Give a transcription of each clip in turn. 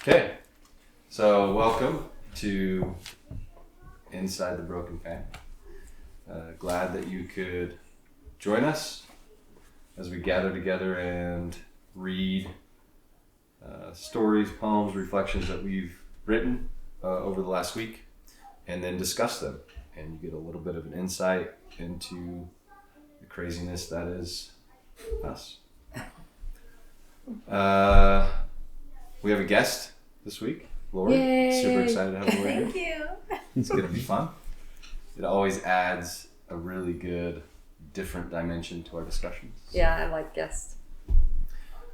Okay, so welcome to Inside the Broken Fan. Glad that you could join us as we gather together and read stories, poems, reflections that we've written over the last week, and then discuss them. And you get a little bit of an insight into the craziness that is us. We have a guest this week, Lori. Yay. Super excited to have Lori here. Thank you. It's going to be fun. It always adds a really good, different dimension to our discussions. Yeah, I like guests.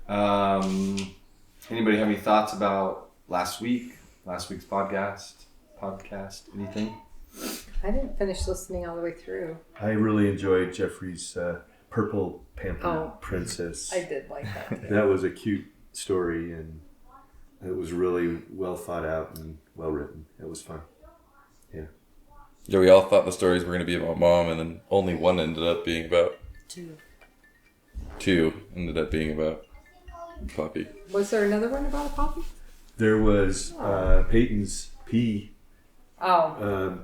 Anybody have any thoughts about last week's podcast, anything? I didn't finish listening all the way through. I really enjoyed Jeffrey's Purple Panther Princess. I did like that too. That was a cute story, and it was really well thought out and well written. It was fun. Yeah, we all thought the stories were going to be about Mom, and then only one ended up being about... Two ended up being about Poppy. Was there another one about a poppy? There was Peyton's P Oh.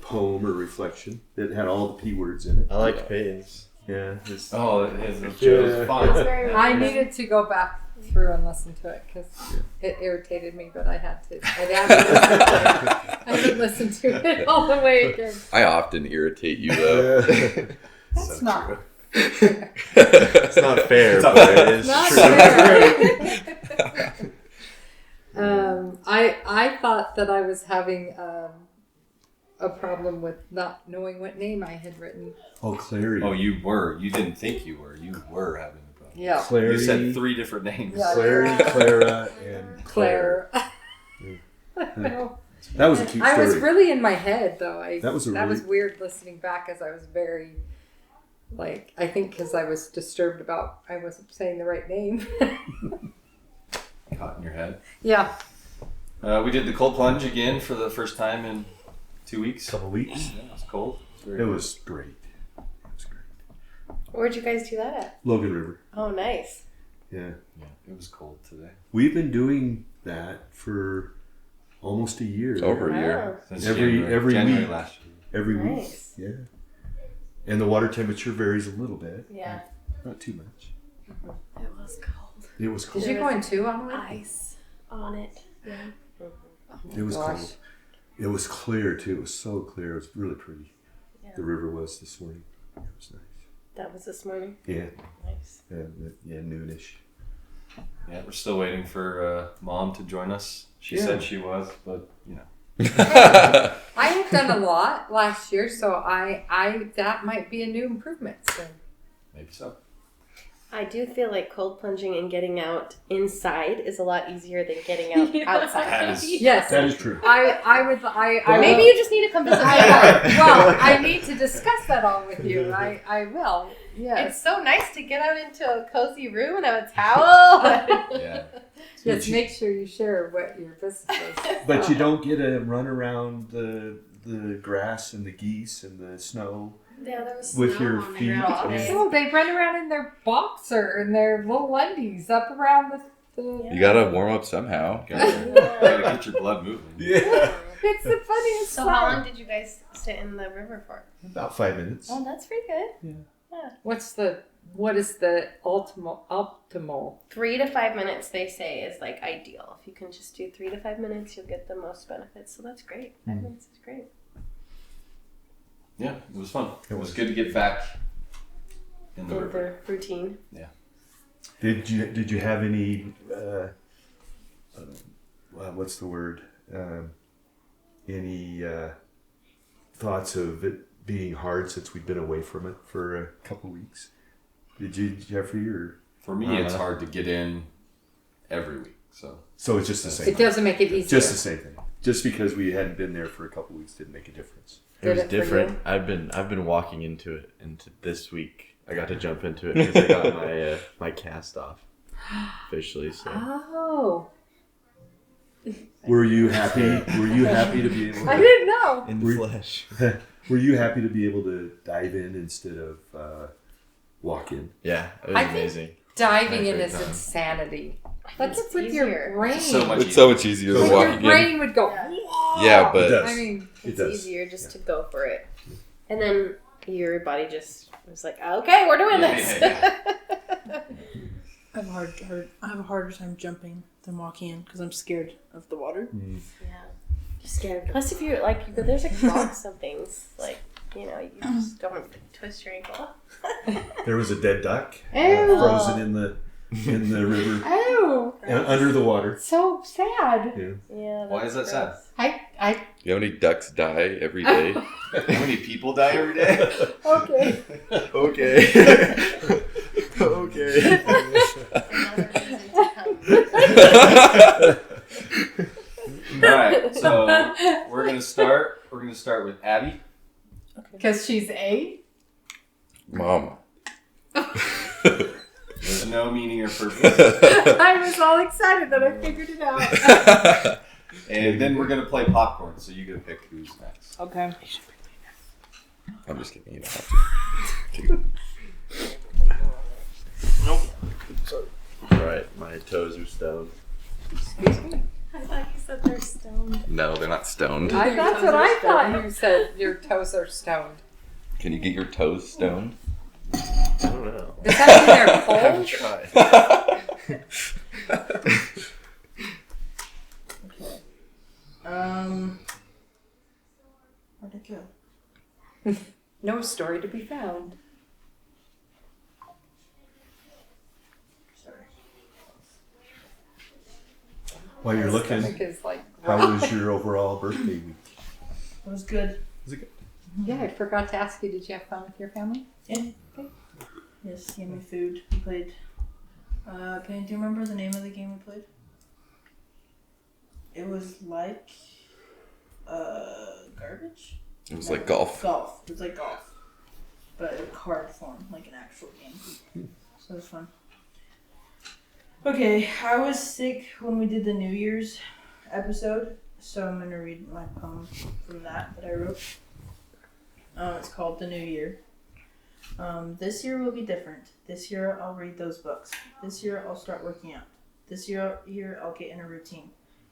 poem or reflection that had all the P words in it. I liked Peyton's. Yeah. It was Yeah. fun. I needed to go back through and listen to it because it irritated me, but I had to. I didn't listen to it all the way again. I often irritate you, though. That's not true. It's not fair, but it is not true. fair. I thought that I was having a problem with not knowing what name I had written. Oh, Clary. Oh, you were. You didn't think you were. You were having a problem. Yeah. Clary. You said 3 different names. Yeah. Clary, Clara, and Claire. That was a cute story. I was really in my head though. That was weird listening back as I was very, I think because I was disturbed about I wasn't saying the right name. Caught in your head. Yeah. We did the cold plunge again for the first time in 2 weeks. Couple weeks. Yeah, it was cold. It was great. Where'd you guys do that at? Logan River. Oh, nice. Yeah. Yeah, it was cold today. We've been doing that for almost a year. It's over a year. Since Every January week. last year. Every Nice. week. Yeah. And the water temperature varies a little bit. Yeah. Not too much. It was cold. It was cold. Did you go in two on it? Ice on it. Yeah. It was Gosh. cold. It was clear too. It was so clear. It was really pretty. Yeah. The river was this morning. It was nice. That was this morning. Yeah. Nice. Yeah, noonish. Yeah, we're still waiting for Mom to join us. She Yeah. said she was, but I had done a lot last year, so I that might be a new improvement. So. maybe so. I do feel like cold plunging and getting out inside is a lot easier than getting out outside. That is- Yes. That is true. I would. Maybe you just need to come visit my house. Well, I need to discuss that all with you. I will. Yes. It's so nice to get out into a cozy room and have a towel. Yeah. Just make sure you share what your business is. But you don't get to run around the grass and the geese and the snow. Yeah, there was With snow your on the feet. ground. Yeah. Oh, they run around in their boxer and their little undies up around the You gotta warm up somehow. Gotta get your blood moving. Yeah. It's the funniest So sight. how long did you guys sit in the river for? About 5 minutes. Oh, that's pretty good. What is the optimal? 3 to 5 minutes, they say, is like ideal. If you can just do 3 to 5 minutes, you'll get the most benefits. So that's great. 5 minutes is great. Yeah, it was fun. It was good to get back in the In river. the routine. Did you have any what's the word? Any thoughts of it being hard since we've been away from it for a couple weeks? Did you, Jeffrey, or For me, it's hard to get in every week. So it's just the same? It doesn't make it easier. Just the same thing. Just because we hadn't been there for a couple weeks didn't make a difference. It was Did it for different. you? I've been walking into this week. I got to jump into it because I got my my cast off officially. So Oh, Were you happy? Were you happy to be able? I didn't know. in Were- the flesh. Were you happy to be able to dive in instead of walk in? Yeah, it was I think- amazing. Diving Had a in great is time. insanity. That's It's with your easier. brain. So much It's so much easier So than your walking in. brain would go. Yeah. "Whoa!" Yeah, but It does. I mean, It It's does. easier just to go for it. And then your body just was like, okay, we're doing Yeah, this. I have a harder time jumping than walking in because I'm scared of the water. Yeah. Just scared. Plus, if you're like, there's like rocks and things, like, you just don't want to twist your ankle. There was a dead duck Ew. frozen in the river Oh, under the water. so sad. Yeah. Why is that that's sad? gross. I you know how many ducks die every day? How many people die every day? okay. Okay. Okay. Another reason to come. All right, so we're gonna start. We're gonna start with Abby. Because she's A. Mom. There's no meaning or purpose, I was all excited that I figured it out. and then we're gonna play popcorn. So you get to pick who's next. Okay. I'm just kidding. You don't have to. All right, my toes are stoned. I thought you said they're stoned. No, they're not stoned. That's what I thought you said. Your toes are stoned. Can you get your toes stoned? I don't know. Does that mean they're I haven't cold? tried. Where'd it go? No story to be found. Sorry. While you're looking, Stomach is like. how was your overall birthday week? It was good. Yeah, I forgot to ask you. Did you have fun with your family? Yes, yummy food. We played. Do you remember the name of the game we played? It was like garbage. It was like golf. Golf. It was like golf, but in card form, like an actual game. So it was fun. Okay, I was sick when we did the New Year's episode, so I'm gonna read my poem from that I wrote. It's called The New Year. This year will be different. This year I'll read those books. This year I'll start working out. This year I'll get in a routine.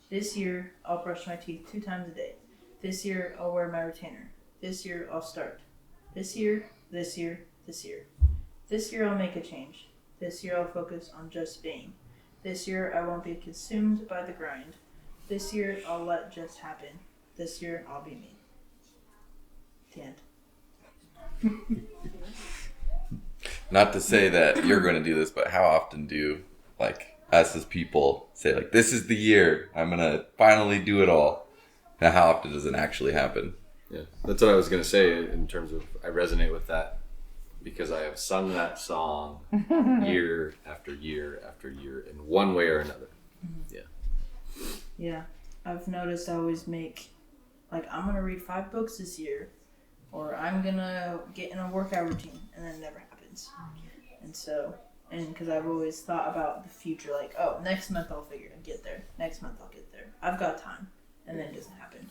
This year I'll brush my teeth 2 times a day. This year I'll wear my retainer. This year I'll start. This year, this year, this year. This year I'll make a change. This year I'll focus on just being. This year I won't be consumed by the grind. This year I'll let just happen. This year I'll be me. The end. Not to say that you're going to do this, but how often do, like, us as people say, like, this is the year, I'm going to finally do it all? And how often does it actually happen? Yeah, that's what I was gonna say in terms of I resonate with that because I have sung that song year after year after year in one way or another. Yeah. I've noticed I always make, like, I'm going to read 5 books this year, or I'm going to get in a workout routine, and then it never happens. And so, and because I've always thought about the future, like, oh, next month I'll get there. Next month I'll get there. I've got time. And then it doesn't happen.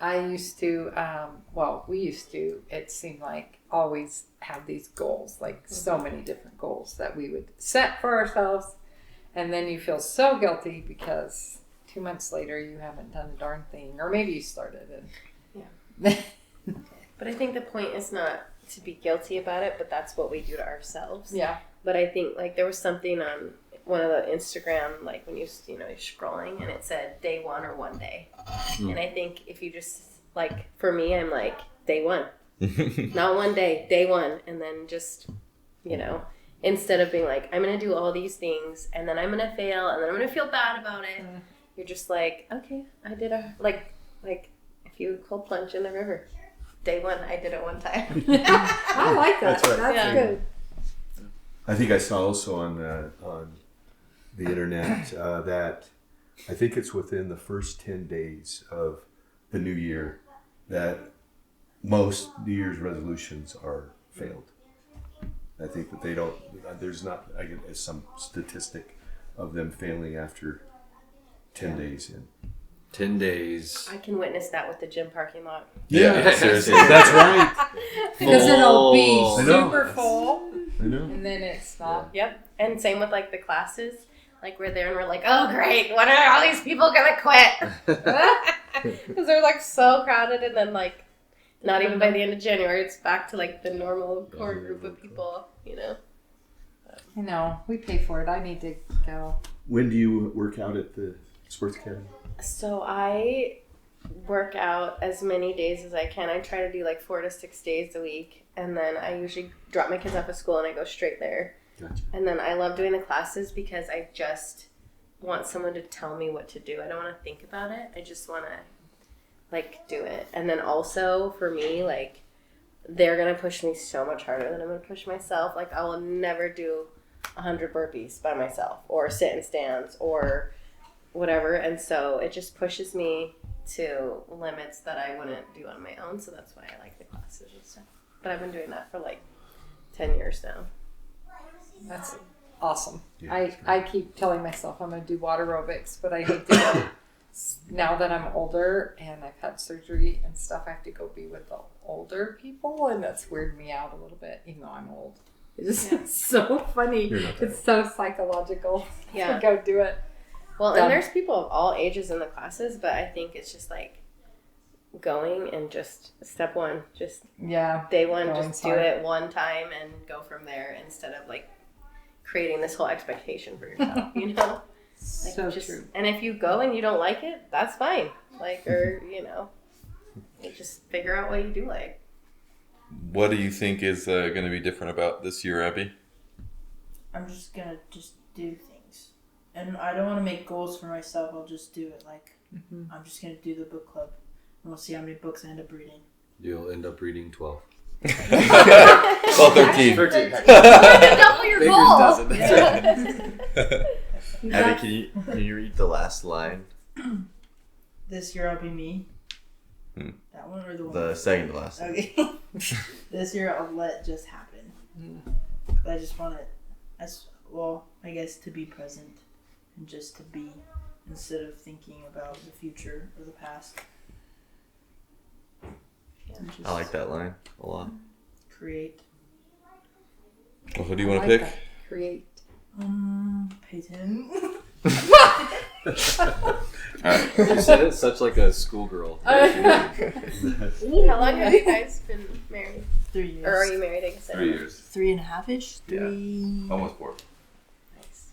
I used to, we used to, it seemed like, always have these goals, like so many different goals that we would set for ourselves. And then you feel so guilty because 2 months later you haven't done a darn thing. Or maybe you started and. But I think the point is not to be guilty about it, but that's what we do to ourselves. Yeah. But I think, like, there was something on one of the Instagram, like, when you're scrolling, and it said day 1 or 1 day. And I think if you just, like, for me, I'm like, day 1. Not 1 day, day 1. And then just, instead of being like, I'm going to do all these things, and then I'm going to fail, and then I'm going to feel bad about it. You're just like, okay, I did like, if you cold plunge in the river. Day 1, I did it 1 time. I like that. That's right. That's Yeah. good. I think I saw also on the internet that I think it's within the first 10 days of the new year that most New Year's resolutions are failed. I think that they don't. There's not. I get some statistic of them failing after 10 days in. 10 days. I can witness that with the gym parking lot. Yeah, seriously. That's right. Because it'll be I know. super full I know. and then it's not. Yep. And same with, like, the classes. Like we're there and we're like, oh great, when are all these people gonna quit? Because they're like so crowded, and then like not even by the end of January, it's back to like the normal core group of people, you know. I know, we pay for it. I need to go. When do you work out at the sports academy? So I work out as many days as I can. I try to do like 4 to 6 days a week, and then I usually drop my kids off at school and I go straight there. Gotcha. And then I love doing the classes because I just want someone to tell me what to do. I don't want to think about it. I just want to like do it. And then also for me, like they're gonna push me so much harder than I'm gonna push myself. Like I will never do 100 burpees by myself or sit in stands or whatever. And so it just pushes me to limits that I wouldn't do on my own. So that's why I like the classes and stuff. But I've been doing that for like 10 years now. That's awesome. Yeah, I keep telling myself I'm going to do water aerobics, but I hate to go. Now that I'm older and I've had surgery and stuff, I have to go be with the older people, and that's weirded me out a little bit, even though I'm old. It's just it's so funny. You're not that It's so psychological Yeah. to go do it. Well, Done. and there's people of all ages in the classes, but I think it's just like going and just step one, just Yeah. day one, Going just do hard. it one time and go from there instead of like creating this whole expectation for yourself, you know? Like, So just, true. And if you go and you don't like it, that's fine. Like, or, you know, you just figure out what you do like. What do you think is going to be different about this year, Abby? I'm just gonna just do things, and I don't want to make goals for myself. I'll just do it. Like I'm just gonna do the book club, and we'll see how many books I end up reading. You'll end up reading 12. Well, 13. 13. Double your Baker's goal. dozen. Abby, can you read the last line? This year I'll be me. Hmm. That one or the one? The second to last line. Okay. This year I'll let it just happen. I just want it, as well, I guess, to be present and just to be instead of thinking about the future or the past. And just I like that line a lot. create. Well, who do you want I to like pick? that. Create. Peyton. Alright. You said it such like a schoolgirl. How long have you guys been married? 3 years. Or are you married, I guess? 3 years. 3.5-ish? Yeah. 3. Almost 4. Nice.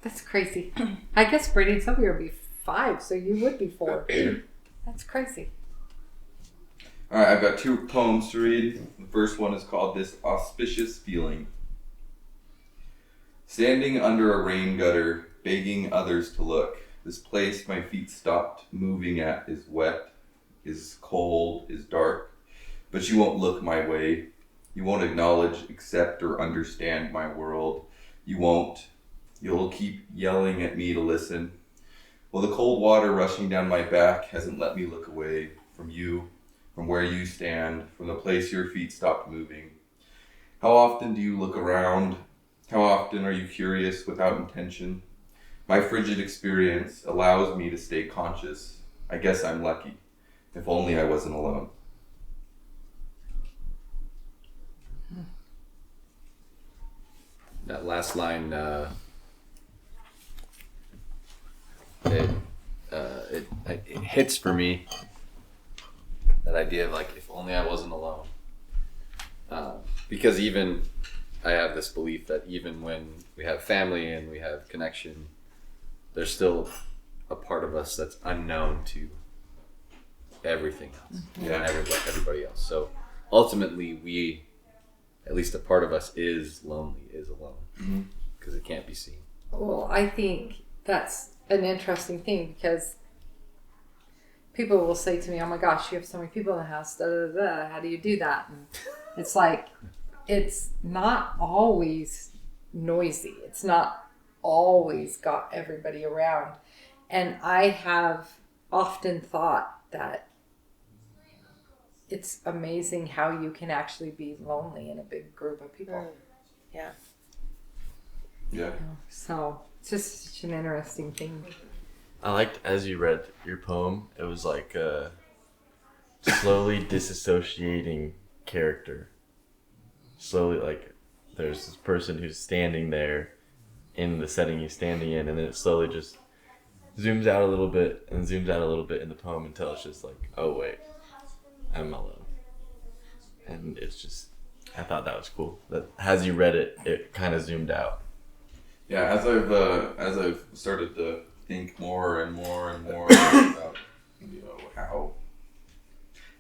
That's crazy. I guess Brady and Sylvia would be 5, so you would be 4. That's crazy. All right, I've got 2 poems to read. The first one is called This Auspicious Feeling. Standing under a rain gutter, begging others to look. This place my feet stopped moving at is wet, is cold, is dark. But you won't look my way. You won't acknowledge, accept, or understand my world. You won't. You'll keep yelling at me to listen. Well, the cold water rushing down my back hasn't let me look away from you, from where you stand, from the place your feet stopped moving. How often do you look around? How often are you curious without intention? My frigid experience allows me to stay conscious. I guess I'm lucky. If only I wasn't alone. That last line, it hits for me. That idea of like, if only I wasn't alone. Because even I have this belief that even when we have family and we have connection, there's still a part of us that's unknown to everything else, and everybody else. So ultimately, we, at least a part of us, is lonely, is alone, because it can't be seen. Well, I think that's an interesting thing because people will say to me, "Oh my gosh, you have so many people in the house. Da, da, da, da. How do you do that?" And it's like, it's not always noisy. It's not always got everybody around. And I have often thought that it's amazing how you can actually be lonely in a big group of people. Yeah. Yeah. So it's just such an interesting thing. I liked as you read your poem, it was like a slowly disassociating character. Slowly, like, there's this person who's standing there in the setting he's standing in, and then it slowly just zooms out a little bit and zooms out a little bit in the poem until it's just like, oh wait, I'm alone. And it's just, I thought that was cool. That as you read it, it kind of zoomed out. Yeah, as I've started to think more and more and more about, you know,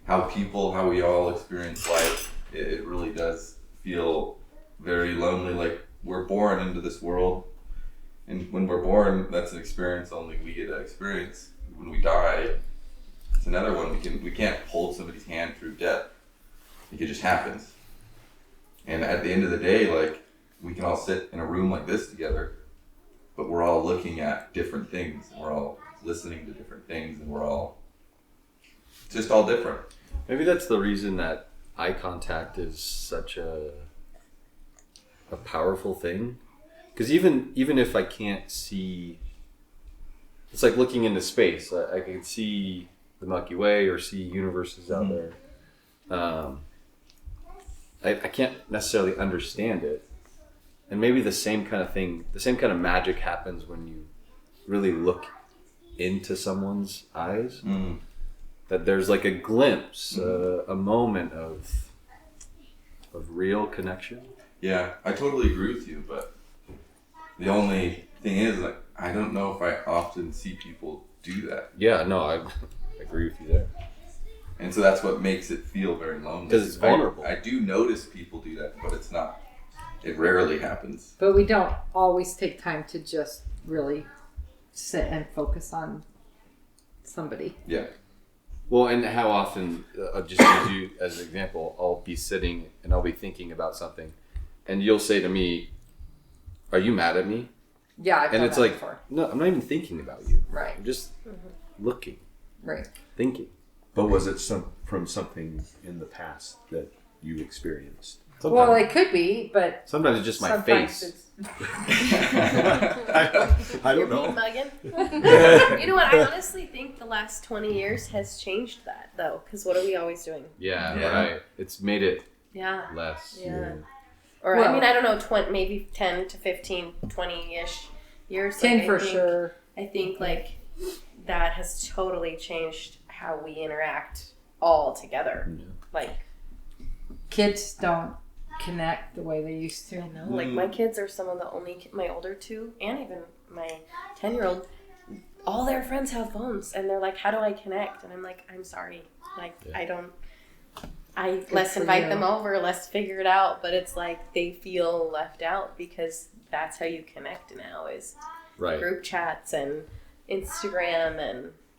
how we all experience life, it really does feel very lonely. Like, we're born into this world, and when we're born, that's an experience only we get to experience. When we die, it's another one. We can't hold somebody's hand through death. Like, it just happens. And at the end of the day, like, we can all sit in a room like this together, but we're all looking at different things. We're all listening to different things, and we're all just all different. Maybe that's the reason that eye contact is such a powerful thing. Because even if I can't see, it's like looking into space. I can see the Milky Way or see universes out there. I can't necessarily understand it. And maybe the same kind of thing, the same kind of magic happens when you really look into someone's eyes. Mm. That there's like a glimpse, a moment of real connection. Yeah, I totally agree with you, but the only thing is, like, I don't know if I often see people do that. Yeah, no, I agree with you there. And so that's what makes it feel very lonely. 'Cause it's vulnerable. I do notice people do that, but it's not. It rarely happens. But we don't always take time to just really sit and focus on somebody. Yeah. Well, and how often, I'll just use you as an example, I'll be sitting and I'll be thinking about something, and you'll say to me, "Are you mad at me?" Yeah, I've And done it's that like, before. no, I'm not even thinking about you. Right. I'm just looking, Right. thinking. But was it from something in the past that you experienced? Well, it could be, but Sometimes it's just my sometimes face. it's I You're don't mean know. mugging. You know what? I honestly think the last 20 years has changed that, though. Because what are we always doing? Yeah, Yeah. right. It's made it Yeah. less. Yeah. Or, Well- I mean, I don't know, maybe 10 to 15, 20-ish years. 10 like, for I think, sure. I think, like, that has totally changed how we interact all together. Yeah. Like, Kids don't connect the way they used to. you know, like, my kids are some of the only, my older two, and even my 10-year-old, all their friends have phones, and they're like, how do I connect? And I'm like, I'm sorry. Like, Yeah. let's for invite you. them over, let's figure it out. But it's like they feel left out because that's how you connect now is Right. group chats and Instagram,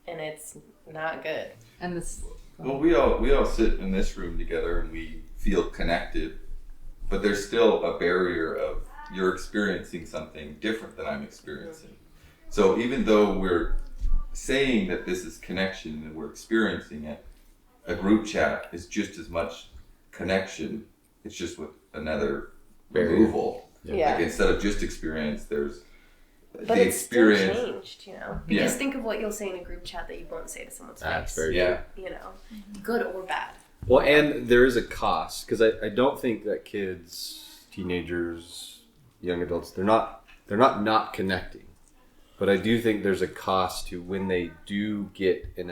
and it's not good. And this, Well, we all sit in this room together and we feel connected, but there's still a barrier of you're experiencing something different than I'm experiencing. So even though we're saying that this is connection and we're experiencing it, a group chat is just as much connection. It's just with another Barrier. removal. Yeah. Like, instead of just experience, there's But the it's still experience. changed, you know. You Yeah. just think of what you'll say in a group chat that you won't say to someone's That's face. very Yeah. You know, good or bad. Well, and there is a cost because I don't think that kids, teenagers, young adults, they're not connecting, but I do think there's a cost to when they do get in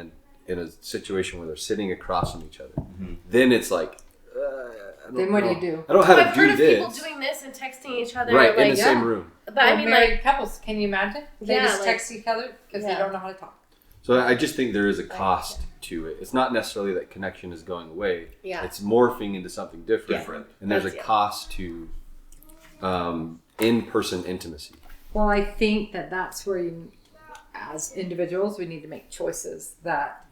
a situation where they're sitting across from each other. Mm-hmm. Then it's like, I don't then what do know. you do? I don't know how I've to heard do of this. people doing this and texting each other, Right in like, the yeah. same room. but I mean, married like, couples, can you imagine? They Yeah, just like- text each other because they Yeah. don't know how to talk. So I just think there is a cost to it. It's not necessarily that connection is going away. Yeah. It's morphing into something different. Different. And there's a That's- yeah. cost to in-person intimacy. Well, I think that's where you, as individuals, we need to make choices that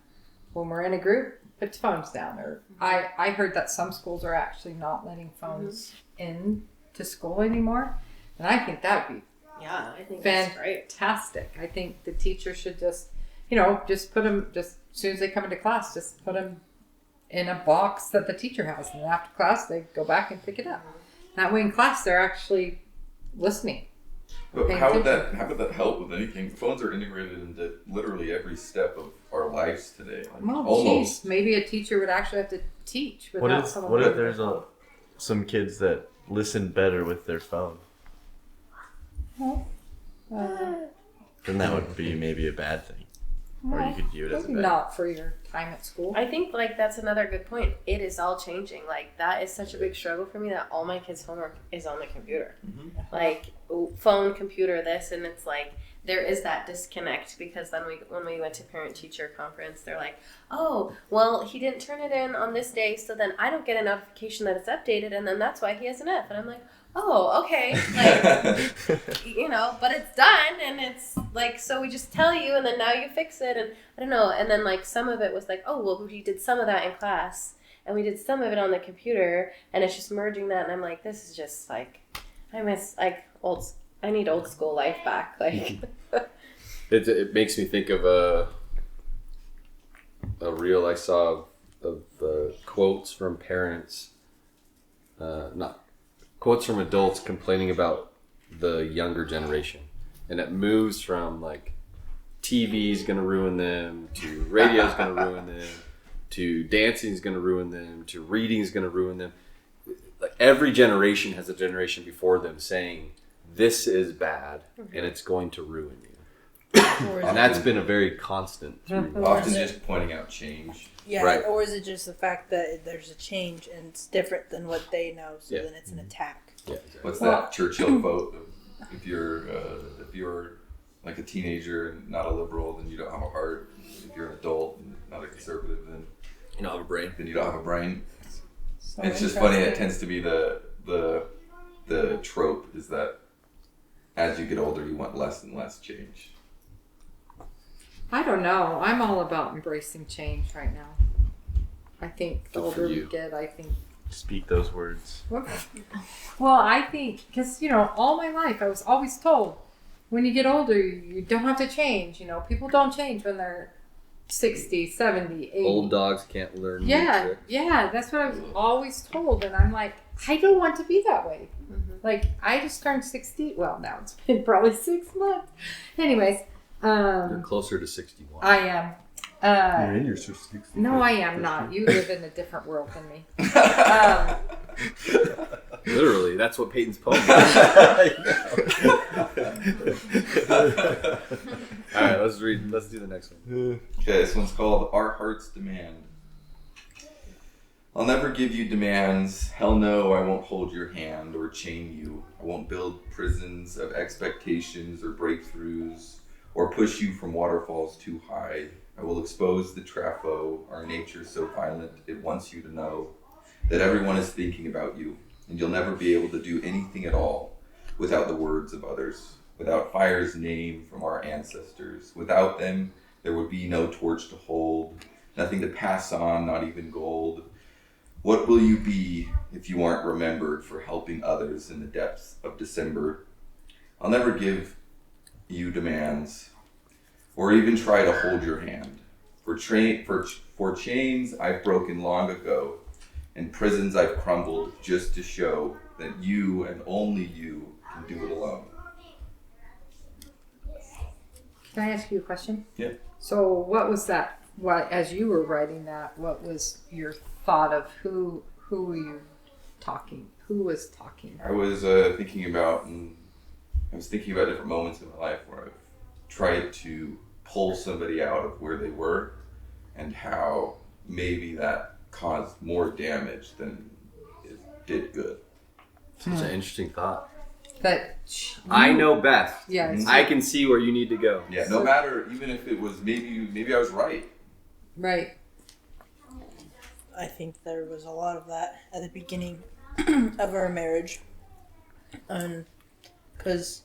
when we're in a group, put the phones down. Or I heard that some schools are actually not letting phones in to school anymore. And I think that would be yeah, I think that's great. fantastic. I think the teacher should just put them, just as soon as they come into class, just put them in a box that the teacher has. And then after class, they go back and pick it up. That way in class, they're actually listening. But Paying how would attention. that help with anything? Phones are integrated into literally every step of our lives today. Like, Well, almost. geez, maybe a teacher would actually have to teach What without if someone. what if holding there's their phone. some kids that listen better with their phone? Then that would be maybe a bad thing. Or you could view it as a maybe bad not for your time at school. I think like that's another good point. It is all changing. Like that is such a big struggle for me that all my kids' homework is on the computer. Like phone, computer, this, and it's like there is that disconnect because then when we went to parent teacher conference, they're like, oh, well, he didn't turn it in on this day, so then I don't get a notification that it's updated, and then that's why he has an F. And I'm like, oh, okay, like, you know, but it's done, and it's like, so we just tell you, and then now you fix it, and I don't know, and then like some of it was like, oh, well, we did some of that in class, and we did some of it on the computer, and it's just merging that, and I'm like, this is just like, I miss like I need old school life back, like. It makes me think of a reel I saw of quotes from parents, not quotes from adults complaining about the younger generation, and it moves from like TV's gonna ruin them to radio's gonna ruin them to dancing's gonna ruin them to reading's gonna ruin them. Like every generation has a generation before them saying this is bad and it's going to ruin you. And that's been a very constant through. Often just pointing out change. Yeah, Right. or is it just the fact that there's a change and it's different than what they know, so Yeah. then it's an attack? Yeah, exactly. What's that Churchill quote? Of, if you're like a teenager and not a liberal, then you don't have a heart. If you're an adult and not a conservative, then You don't have a brain. you don't have a brain. So It's just funny. It interesting. tends to be the trope is that as you get older, you want less and less change. I don't know. I'm all about embracing change right now. I think the Good for older we you. get, I think. Speak those words. Well, I think, because, you know, all my life I was always told when you get older, you don't have to change. You know, people don't change when they're 60, 70, 80. Old dogs can't learn. new Yeah, tricks. yeah, that's what I was always told. And I'm like, I don't want to be that way. Like, I just turned 60. Well, now it's been probably 6 months. Anyways, You're closer to 61. I am. You're in your 60s. No, I am not. You live in a different world than me. Literally, that's what Peyton's poem is. All right, let's read. Let's do the next one. Okay, this one's called Our Heart's Demand. I'll never give you demands. Hell no, I won't hold your hand or chain you. I won't build prisons of expectations or breakthroughs or push you from waterfalls too high. I will expose the trafo, our nature so violent it wants you to know that everyone is thinking about you, and you'll never be able to do anything at all without the words of others, without fire's name from our ancestors. Without them, there would be no torch to hold, nothing to pass on, not even gold. What will you be if you aren't remembered for helping others in the depths of December? I'll never give you demands, or even try to hold your hand. For chains I've broken long ago, and prisons I've crumbled just to show that you and only you can do it alone. Can I ask you a question? Yeah. So, what was that? What, as you were writing that, what was your thought of who were you talking? Who was talking? I was thinking about different moments in my life where I've tried to pull somebody out of where they were, and how maybe that caused more damage than it did good. It's an interesting thought. That I know best. Yeah. it's- I can see where you need to go. Yeah, no matter, even if it was maybe I was right. Right. I think there was a lot of that at the beginning of our marriage, because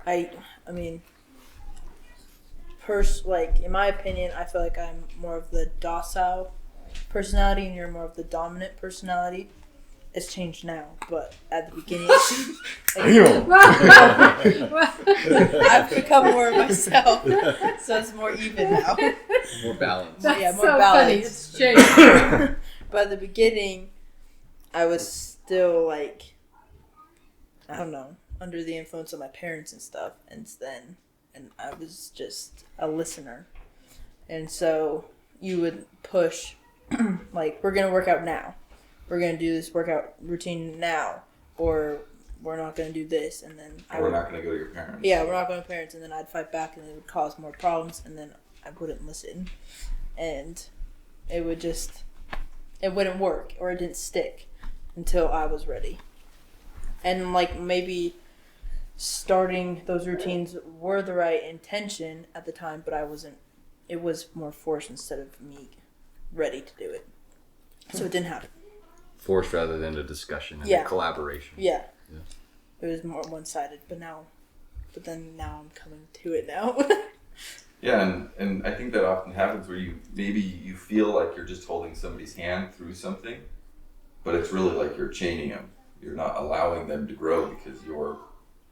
I mean, like in my opinion, I feel like I'm more of the docile personality, and you're more of the dominant personality. It's changed now, but at the beginning, I've become more of myself, so it's more even now. More balance. That's Yeah, more so balance. funny. It's changed. But at the beginning, I was still like, I don't know, under the influence of my parents and stuff, and I was just a listener, and so you would push, like, we're gonna work out now, we're gonna do this workout routine now, or we're not going to do this, and then We're not going to go to your parents. yeah, we're not going to parents, and then I'd fight back, and it would cause more problems, and then I wouldn't listen, and it wouldn't work, or it didn't stick until I was ready. And like maybe starting those routines were the right intention at the time, but I wasn't. It was more forced instead of me ready to do it, so it didn't happen. Forced rather than a discussion and Yeah. a collaboration. Yeah. Yeah. It was more one-sided, but now I'm coming to it now. Yeah, and I think that often happens where you feel like you're just holding somebody's hand through something, but it's really like you're chaining them. You're not allowing them to grow because you're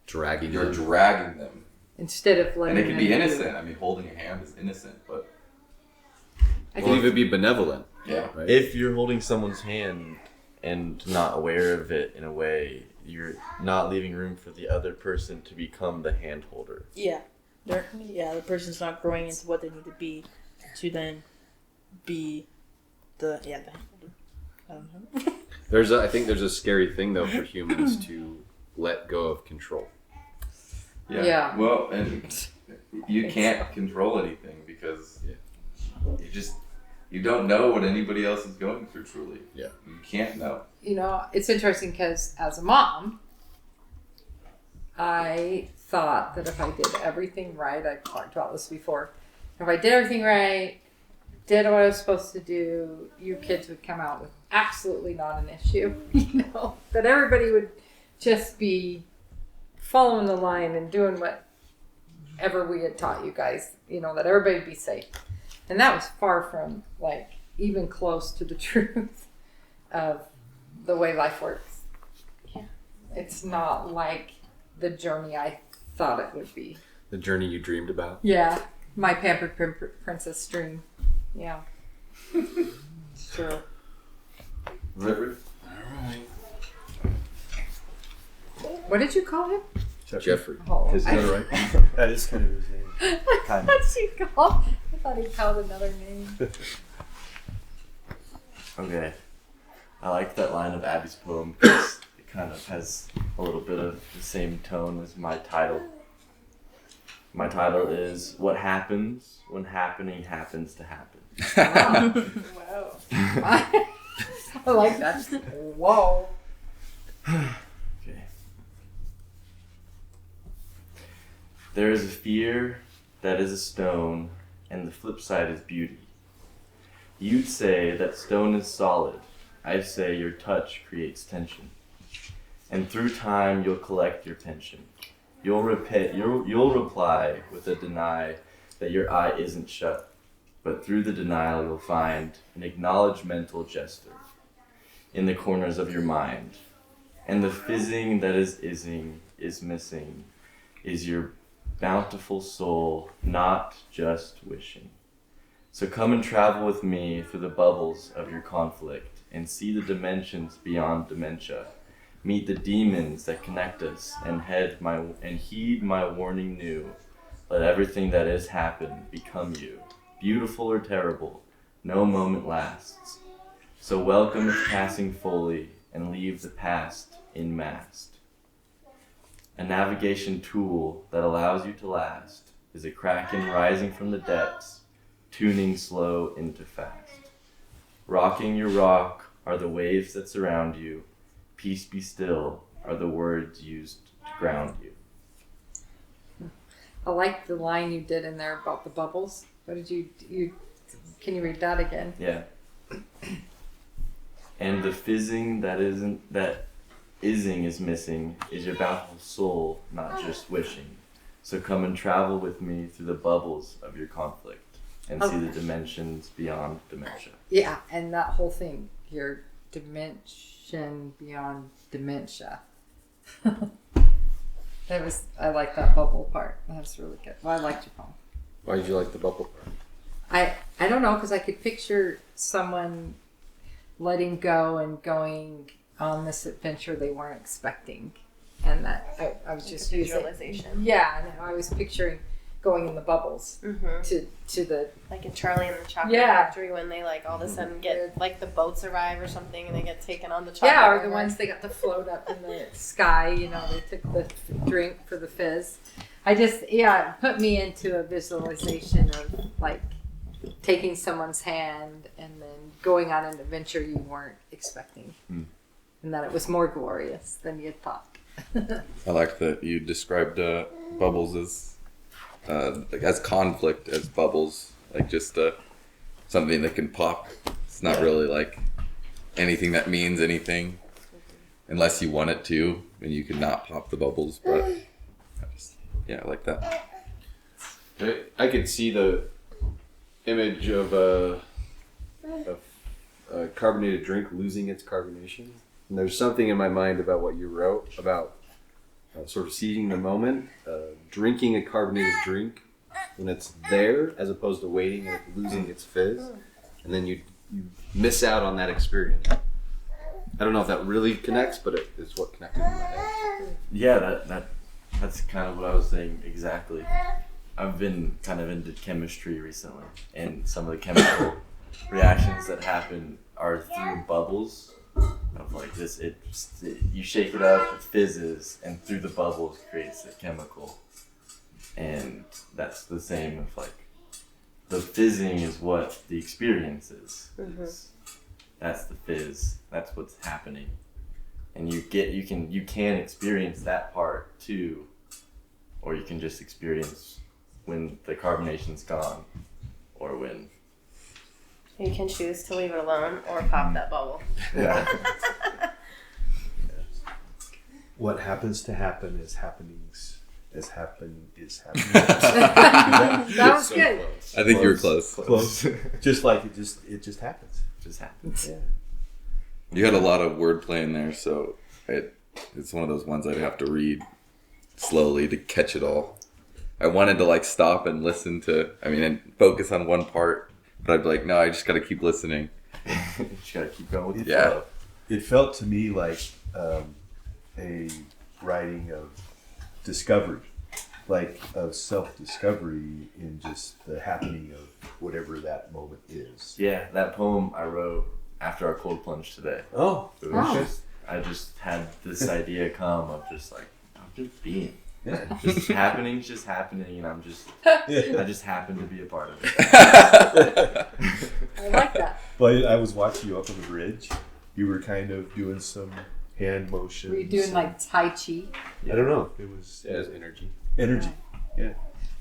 Dragging you're them. dragging them. Instead of letting And it can be them do innocent. I mean, holding a hand is innocent, but I It can think even be benevolent. yeah. Right? If you're holding someone's hand and not aware of it in a way, you're not leaving room for the other person to become the hand holder. Yeah. The person's not growing into what they need to be to then be the handholder. I don't know. I think there's a scary thing though for humans to let go of control. Yeah. Well, and you can't control anything because you don't know what anybody else is going through truly. Yeah. You can't know. You know, it's interesting because as a mom, I thought that if I did everything right, I've talked about this before, if I did everything right, did what I was supposed to do, you kids would come out with absolutely not an issue. You know, that everybody would just be following the line and doing whatever we had taught you guys, you know, that everybody would be safe. And that was far from, like, even close to the truth of the way life works. Yeah. It's not like the journey I thought it would be. The journey you dreamed about. Yeah. My pampered princess dream. Yeah. Sure. Clifford? What did you call him? Jeffrey. Oh, Is that right? That is kind of his name. Kind of. What's he called? I thought he called another name. Okay. I like that line of Abby's poem because it kind of has a little bit of the same tone as my title. My title is What Happens When Happening Happens to Happen. Wow. I like that. Whoa. Okay. There is a fear that is a stone, and the flip side is beauty. You'd say that stone is solid. I'd say your touch creates tension. And through time, you'll collect your pension. You'll reply with a deny that your eye isn't shut. But through the denial, you'll find an acknowledgmental jester in the corners of your mind. And the fizzing that is missing is your bountiful soul, not just wishing. So come and travel with me through the bubbles of your conflict and see the dimensions beyond dementia. Meet the demons that connect us and heed my warning new. Let everything that has happened become you. Beautiful or terrible, no moment lasts. So welcome its passing fully and leave the past in mast. A navigation tool that allows you to last is a kraken rising from the depths, tuning slow into fast. Rocking your rock are the waves that surround you. Peace be still are the words used to ground you. I like the line you did in there about the bubbles. What did you can you read that again? Yeah. And the fizzing that is missing is your bountiful soul, not just wishing. So come and travel with me through the bubbles of your conflict and see the dimensions beyond dementia. Yeah, and that whole thing, your dimension beyond dementia. I like that bubble part. That was really good. Well, I liked your poem. Why did you like the bubble? I don't know, because I could picture someone letting go and going on this adventure they weren't expecting, and that I was just Visualization. Yeah, and I was picturing going in the bubbles Mm-hmm. to the Like in Charlie and the Chocolate Yeah. Factory when they like all of a sudden get like the boats arrive or something and they get taken on the chocolate. yeah, or the river. ones they got to float up in the sky. You know, they took the drink for the fizz. I just it put me into a visualization of like taking someone's hand and then going on an adventure you weren't expecting, and that it was more glorious than you thought. I like that you described bubbles as conflict, as bubbles, like just something that can pop. It's not really like anything that means anything unless you want it to, and you can not pop the bubbles. But I like that. I could see the image of a carbonated drink losing its carbonation. And there's something in my mind about what you wrote about sort of seizing the moment, drinking a carbonated drink when it's there as opposed to waiting and it losing its fizz. And then you miss out on that experience. I don't know if that really connects, but it's what connected in my head. Yeah, that's kind of what I was saying exactly. I've been kind of into chemistry recently, and some of the chemical reactions that happen are through bubbles of like this. You shake it up, it fizzes, and through the bubbles creates a chemical, and that's the same with like the fizzing is what the experience is. That's the fizz. That's what's happening, and you can experience that part too, or you can just experience when the carbonation's gone, or when You can choose to leave it alone or pop that bubble. yeah. What happens to happen is happenings. As happen is happening. That was good. I think you were close. Close. Just like it just happens. Just happens. Yeah. You had a lot of wordplay in there, so it's one of those ones I'd have to read slowly to catch it all. I wanted to like stop and listen to, and focus on one part, but I'd be like, no, I just got to keep listening. You just gotta keep going with the Yeah. flow. It felt to me like a writing of discovery, like of self-discovery in just the happening of whatever that moment is. Yeah, that poem I wrote after our cold plunge today. Oh, It was Oh. just, I just had this idea come of just like, I'm just being. yeah. Just happening's just happening, and I yeah. just happen to be a part of it. I like that. Well, I was watching you up on the bridge. You were kind of doing some hand motions. Were you doing like Tai Chi? I don't know. It was As energy. energy. I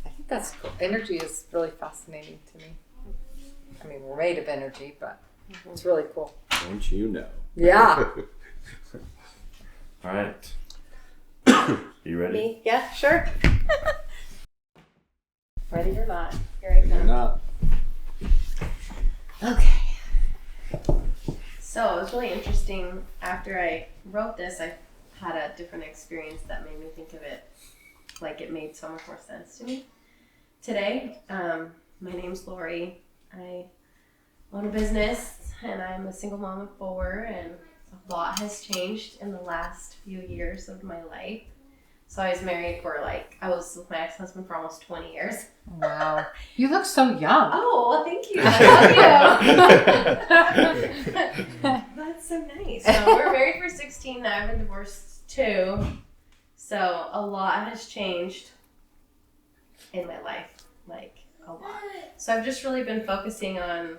think that's cool. Energy is really fascinating to me. I mean, we're made of energy, but it's really cool. Don't you know? Yeah. All right. You ready? Me? Yeah, sure. Ready or not, here I You're come. not. Okay. So it was really interesting. After I wrote this, I had a different experience that made me think of it like it made so much more sense to me. Today, my name's Lori. I own a business and I'm a single mom of 4, and a lot has changed in the last few years of my life. So I was married I was with my ex-husband for almost 20 years. Wow. You look so young. Oh, well, thank you. I love you. That's so nice. So we're married for 16. Now I've been divorced 2. So a lot has changed in my life. Like, a lot. So I've just really been focusing on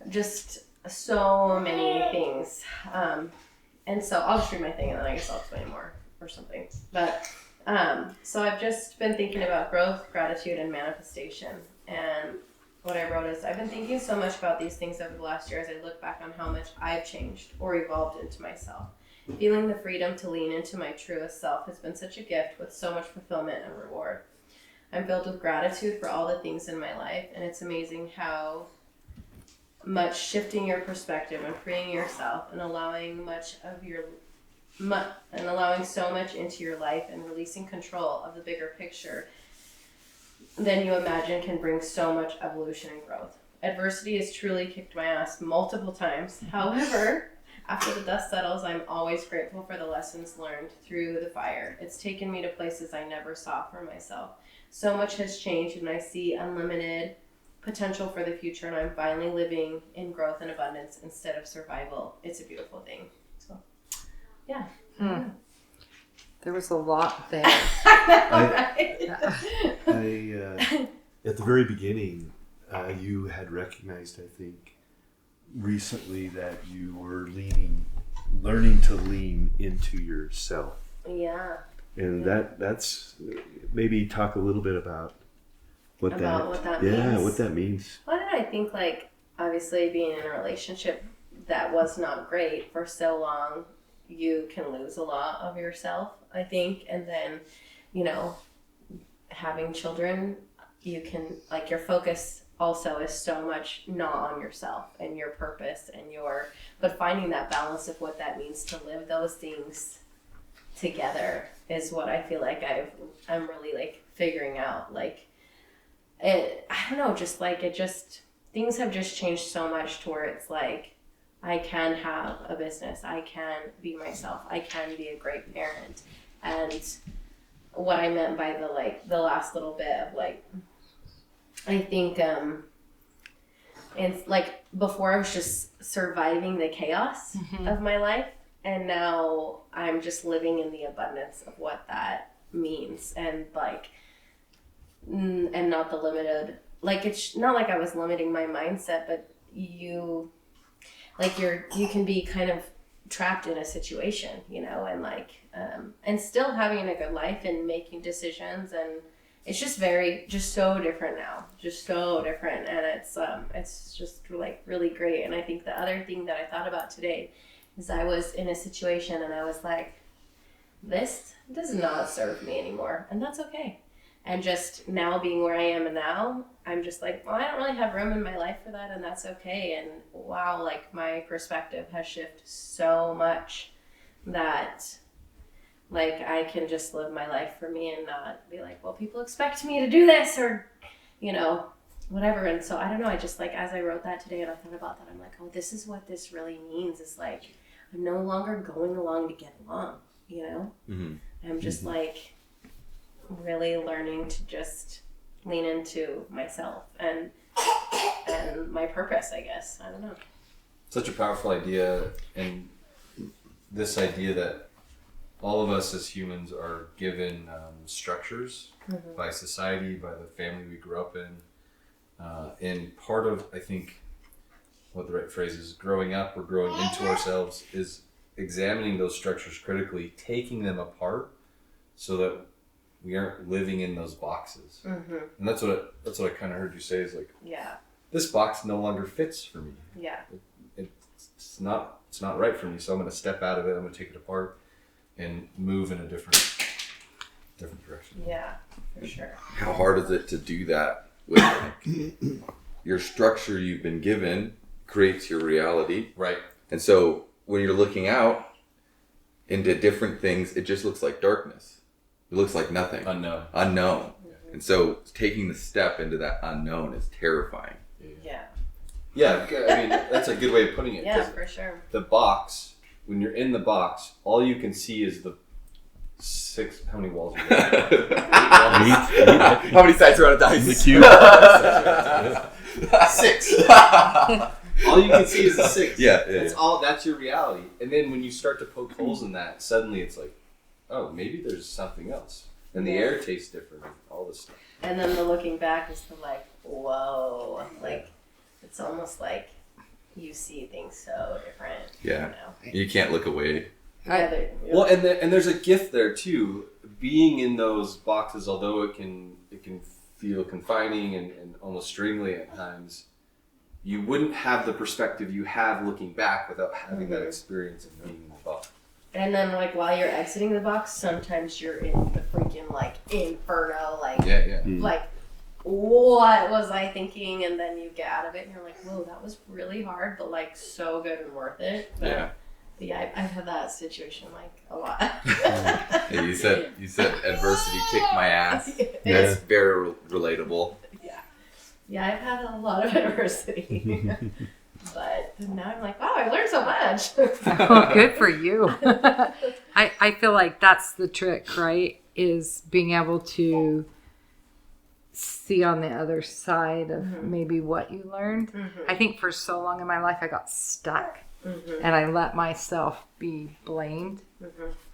just so many things. And so I'll just read my thing and then I guess I'll explain more or something. But so I've just been thinking about growth, gratitude, and manifestation. And what I wrote is, I've been thinking so much about these things over the last year as I look back on how much I've changed or evolved into myself. Feeling the freedom to lean into my truest self has been such a gift with so much fulfillment and reward. I'm filled with gratitude for all the things in my life, and it's amazing how much shifting your perspective and freeing yourself and allowing so much into your life and releasing control of the bigger picture than you imagine can bring so much evolution and growth. Adversity has truly kicked my ass multiple times. However, after the dust settles, I'm always grateful for the lessons learned through the fire. It's taken me to places I never saw for myself. so much has changed, and I see unlimited potential for the future, and I'm finally living in growth and abundance instead of survival. It's a beautiful thing. So, yeah. There was a lot there. Right? At the very beginning, you had recognized, I think, recently that you were learning to lean into yourself. Yeah. And that's maybe talk a little bit about what that means. what that means. Well, I think, like, obviously being in a relationship that was not great for so long, you can lose a lot of yourself, I think. And then, you know, having children, you can, like, your focus also is so much not on yourself and your purpose and but finding that balance of what that means to live those things together is what I feel like I'm really, like, figuring out. Like, I don't know, just like things have just changed so much to where it's like I can have a business, I can be myself, I can be a great parent. And what I meant by the last little bit of, like, I think and like before I was just surviving the chaos of my life, and now I'm just living in the abundance of what that means, and like and not the limited, like, it's not like I was limiting my mindset, but you can be kind of trapped in a situation, you know, and like and still having a good life and making decisions, and it's just so different now, just so different, and it's just like really great. And I think the other thing that I thought about today is I was in a situation and I was like, this does not serve me anymore, and that's okay. And just now being where I am now, I'm just like, well, I don't really have room in my life for that, and that's okay. And wow, like, my perspective has shifted so much that, like, I can just live my life for me and not be like, well, people expect me to do this, or, you know, whatever. And so I don't know, I just, like, as I wrote that today and I thought about that, I'm like, oh, this is what this really means, is like, I'm no longer going along to get along, you know? I'm just like really learning to just lean into myself and my purpose, I guess. I don't know. Such a powerful idea, and this idea that all of us as humans are given structures by society, by the family we grew up in. And part of, I think, what the right phrase is, growing up or growing into ourselves, is examining those structures critically, taking them apart so that we aren't living in those boxes. And that's what I kind of heard you say, is like, this box no longer fits for me. It's not right for me, so I'm going to step out of it, I'm going to take it apart and move in a different direction. Yeah, for sure. How hard is it to do that with, like, your structure you've been given creates your reality, right? And so when you're looking out into different things, it just looks like darkness. It looks like nothing. Unknown. And so taking the step into that unknown is terrifying. Yeah, I mean, that's a good way of putting it. Yeah, for sure. The box, when you're in the box, all you can see is the how many walls are there? How many sides are on a dice? The cube. 6. All you can see is the 6. That's your reality. And then when you start to poke holes in that, suddenly it's like, oh, maybe there's something else. And the air tastes different, all this stuff. And then the looking back is the, like, whoa, like, it's almost like you see things so different. Yeah. You know? You can't look away. Well, and there's a gift there too. Being in those boxes, although it can feel confining and almost stringly at times, you wouldn't have the perspective you have looking back without having that experience of being in the box. And then, like, while you're exiting the box, sometimes you're in the freaking, like, inferno, like, like, what was I thinking? And then you get out of it and you're like, whoa, that was really hard, but, like, so good and worth it. But, yeah, I've had that situation, like, a lot. Yeah, you said adversity kicked my ass. That's very relatable. Yeah, I've had a lot of adversity. But now I'm like, wow, I learned so much. Oh, good for you. I feel like that's the trick, right? Is being able to see on the other side of maybe what you learned. Mm-hmm. I think for so long in my life, I got stuck and I let myself be blamed.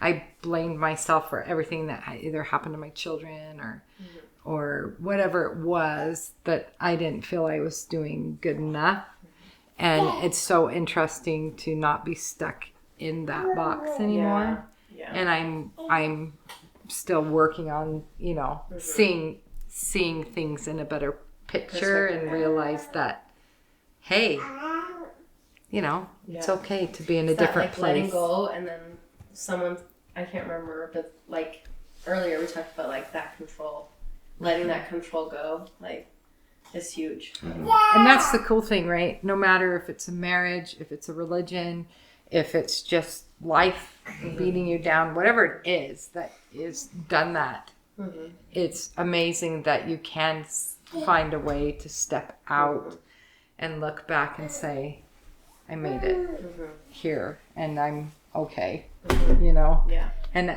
I blamed myself for everything that either happened to my children or whatever it was that I didn't feel I was doing good enough. And it's so interesting to not be stuck in that box anymore. Yeah. And I'm still working on, seeing things in a better picture and realize that, hey, it's okay to be in a It's that, different like, place. letting go, and then someone, I can't remember, but like earlier we talked about like that control, letting that control go, like, is huge. And that's the cool thing, right? No matter if it's a marriage, if it's a religion, if it's just life beating you down, whatever it is that is done that, it's amazing that you can find a way to step out and look back and say, I made it here and I'm okay, Yeah. And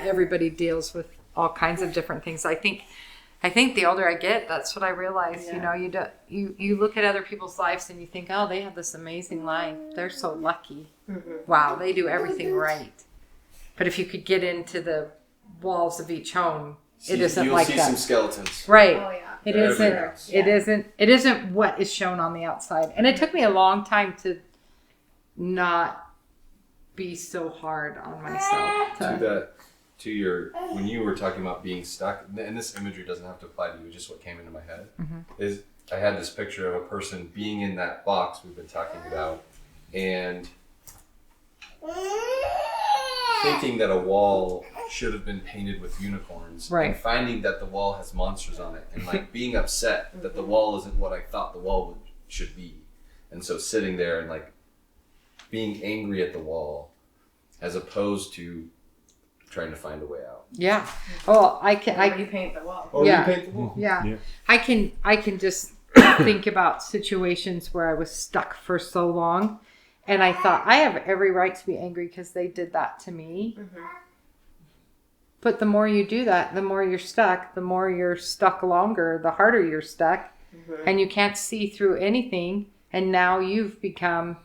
everybody deals with all kinds of different things. I think the older I get, that's what I realize. Yeah. You look at other people's lives and you think, oh, they have this amazing life. They're so lucky. Wow, they do everything right. But if you could get into the walls of each home, it isn't You'll like see that. some skeletons. Right. Oh, yeah. It Everywhere. isn't. It isn't what is shown on the outside. And it took me a long time to not be so hard on myself. To your, when you were talking about being stuck, and this imagery doesn't have to apply to you, just what came into my head, is I had this picture of a person being in that box we've been talking about and thinking that a wall should have been painted with unicorns, Right. and finding that the wall has monsters on it, and like being upset that the wall isn't what I thought the wall should be, and so sitting there and like being angry at the wall as opposed to trying to find a way out. Yeah. Well, I Repaint can. paint the wall. Or Yeah. repaint the wall. Yeah. Yeah. I can just think about situations where I was stuck for so long, and I thought I have every right to be angry because they did that to me. But the more you do that, the more you're stuck. The more you're stuck longer, the harder you're stuck, and you can't see through anything. And now you've become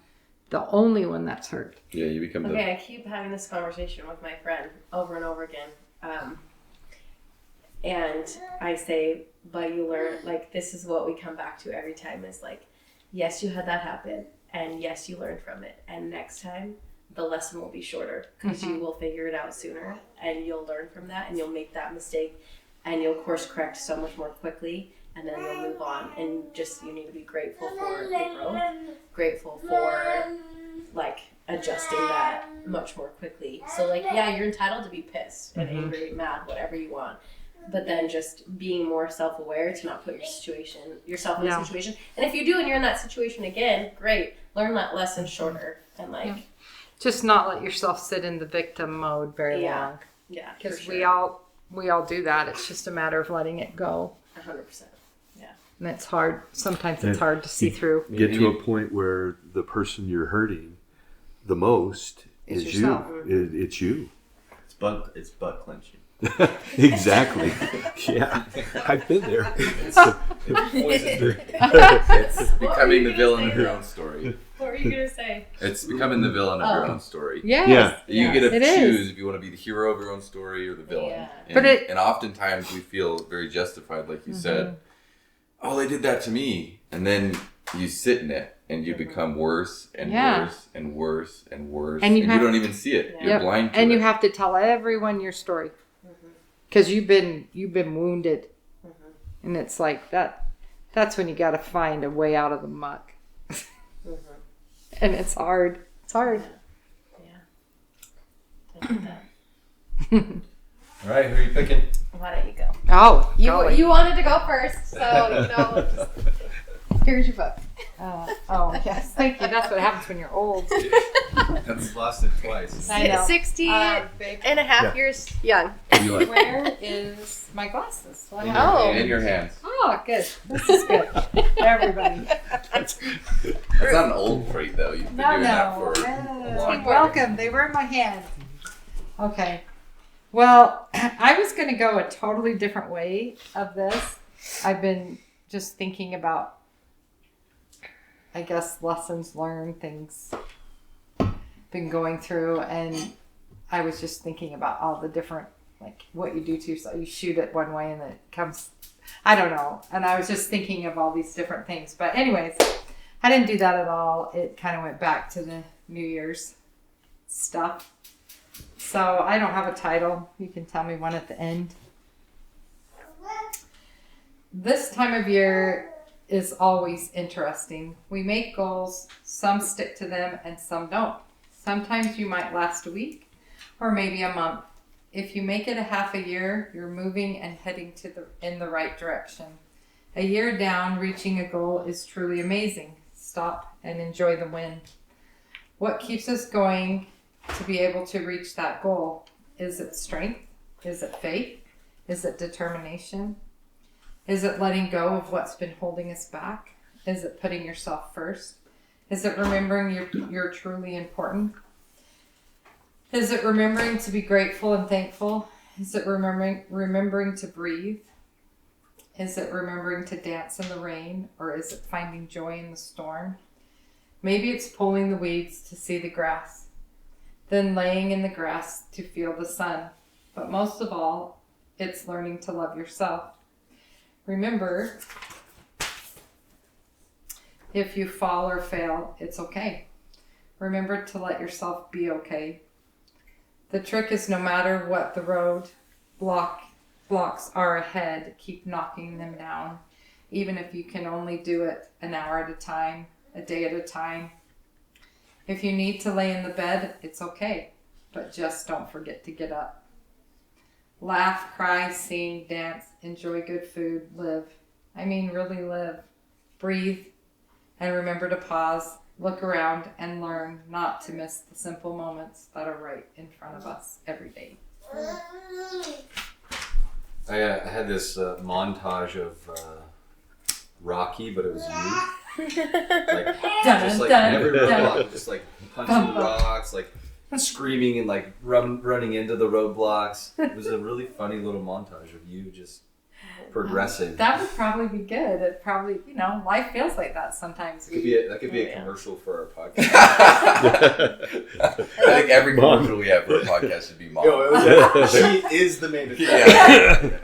the only one that's hurt. Yeah, you become the Okay, I keep having this conversation with my friend over and over again. And I say, but you learn, like, this is what we come back to every time is like, yes, you had that happen, and yes, you learned from it. And next time, the lesson will be shorter because you will figure it out sooner and you'll learn from that and you'll make that mistake and you'll course correct so much more quickly. And then you'll move on, and just you need to be grateful for the growth, grateful for like adjusting that much more quickly. So like, yeah, you're entitled to be pissed and angry, mad, whatever you want, but then just being more self-aware to not put yourself in a situation. And if you do and you're in that situation again, great, learn that lesson shorter and like Just not let yourself sit in the victim mode very long. yeah, Because for we sure. all do that. It's just a matter of letting it go. 100%. And it's hard. Sometimes it's hard to see through. Get to a point where the person you're hurting the most It's is yourself. you. It's you. It's butt clenching. Exactly. Yeah, I've been there. it's becoming the villain of your own story. What were you going to say? It's becoming the villain of your own story. Yes. Yeah. You get to It choose is. if you want to be the hero of your own story or the villain. Yeah. And, But and oftentimes we feel very justified, like you said, oh, they did that to me. And then you sit in it and you become worse and worse and worse and worse. And you don't even see it. You're Yep. blind to And it. you have to tell everyone your story. Because you've been wounded. And it's like that's when you got to find a way out of the muck. And it's hard. It's hard. All right, who are you picking? Why don't you go? Oh, You wanted to go first, so here's your book. oh yes, thank you. That's what happens when you're old. That's lost it twice. I know. 60 Big. and a half Yeah. years young. You like Where is my glasses? in, Oh. in your hands. Oh, good. This is good. Everybody. That's not an old trait, though. You've been doing that for a long time. Welcome. They were in my hand. Okay. Well, I was going to go a totally different way of this, I've been just thinking about, I guess, lessons learned, things been going through, and I was just thinking about all the different, like, what you do to yourself. You shoot it one way and it comes, I don't know. And I was just thinking of all these different things. But anyways, I didn't do that at all. It kind of went back to the New Year's stuff. So I don't have a title. You can tell me one at the end. This time of year is always interesting. We make goals, some stick to them and some don't. Sometimes you might last a week or maybe a month. If you make it a half a year, you're moving and heading in the right direction. A year down, reaching a goal is truly amazing. Stop and enjoy the win. What keeps us going to be able to reach that goal? Is it strength? Is it faith? Is it determination? Is it letting go of what's been holding us back? Is it putting yourself first? Is it remembering you're truly important? Is it remembering to be grateful and thankful? Is it remembering to breathe? Is it remembering to dance in the rain? Or is it finding joy in the storm? Maybe it's pulling the weeds to see the grass, then laying in the grass to feel the sun. But most of all, it's learning to love yourself. Remember, if you fall or fail, it's okay. Remember to let yourself be okay. The trick is no matter what the road blocks are ahead, keep knocking them down. Even if you can only do it an hour at a time, a day at a time. If you need to lay in the bed, it's okay. But just don't forget to get up. Laugh, cry, sing, dance, enjoy good food, live. I mean, really live. Breathe, and remember to pause, look around, and learn not to miss the simple moments that are right in front of us every day. I had this montage of Rocky, but it was you. Just like every roadblock, just like punching the rocks, like screaming and like running into the roadblocks. It was a really funny little montage of you just progressing. That would probably be good. It probably, life feels like that sometimes. That could be a commercial for our podcast. I think every commercial we have for a podcast should be Mom. She is the main attraction. Yeah.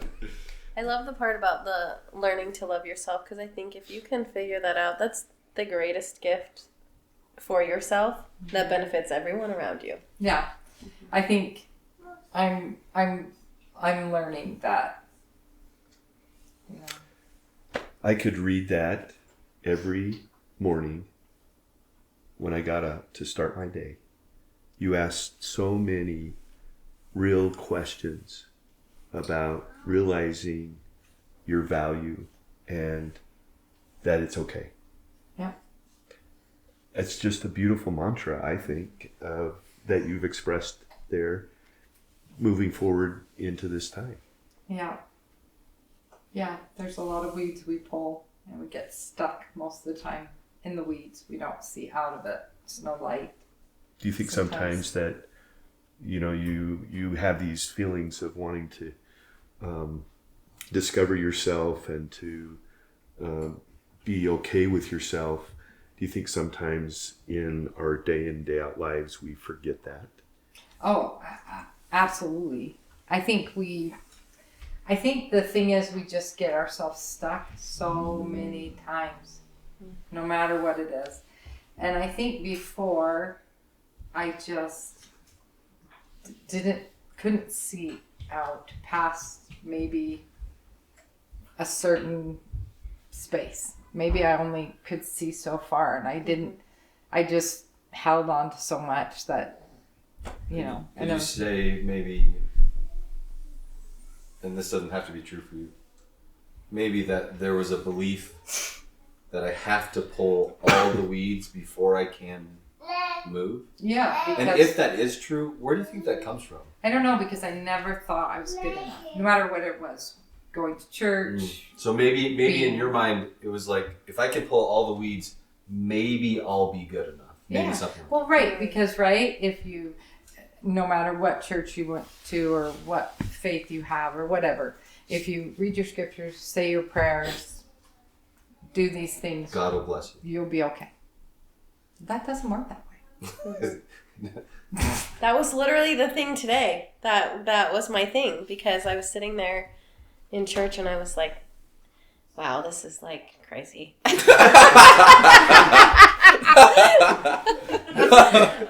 I love the part about the learning to love yourself, because I think if you can figure that out, that's the greatest gift for yourself that benefits everyone around you. Yeah, I think I'm learning that. I could read that every morning when I got up to start my day. You asked so many real questions about realizing your value and that it's okay. Yeah. It's just a beautiful mantra, I think, that you've expressed there moving forward into this time. Yeah. Yeah, there's a lot of weeds we pull and we get stuck most of the time in the weeds. We don't see out of it. There's no light. Do you think sometimes that, you have these feelings of wanting to discover yourself and to be okay with yourself? Do you think sometimes in our day in, day out lives we forget that? Oh, absolutely. I think the thing is we just get ourselves stuck so many times, no matter what it is. And I think before I just couldn't see out past maybe a certain space. Maybe I only could see so far, and I just held on to so much that, Did you say maybe, and this doesn't have to be true for you, maybe that there was a belief that I have to pull all the weeds before I can move? Yeah. And if that is true, where do you think that comes from? I don't know, because I never thought I was good enough, no matter what it was. Going to church. So maybe in your mind, it was like, if I can pull all the weeds, maybe I'll be good enough. Maybe something. Well, right, because, if you, no matter what church you went to or what faith you have or whatever, if you read your scriptures, say your prayers, do these things, God will bless you. you'll be okay. That doesn't work that way. That was literally the thing today. That was my thing, because I was sitting there in church and I was like, wow, this is like crazy.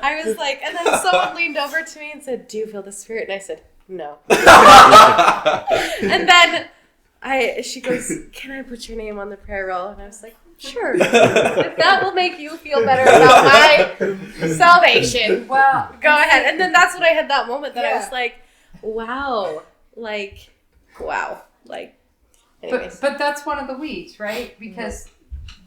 I was like, and then someone leaned over to me and said, do you feel the Spirit? And I said, no. And then she goes, can I put your name on the prayer roll? And I was like, sure. If that will make you feel better about my salvation, Well, go ahead. And then that's when I had that moment that I Yeah. was like, wow. Like, anyways. but that's one of the weeds, right? Because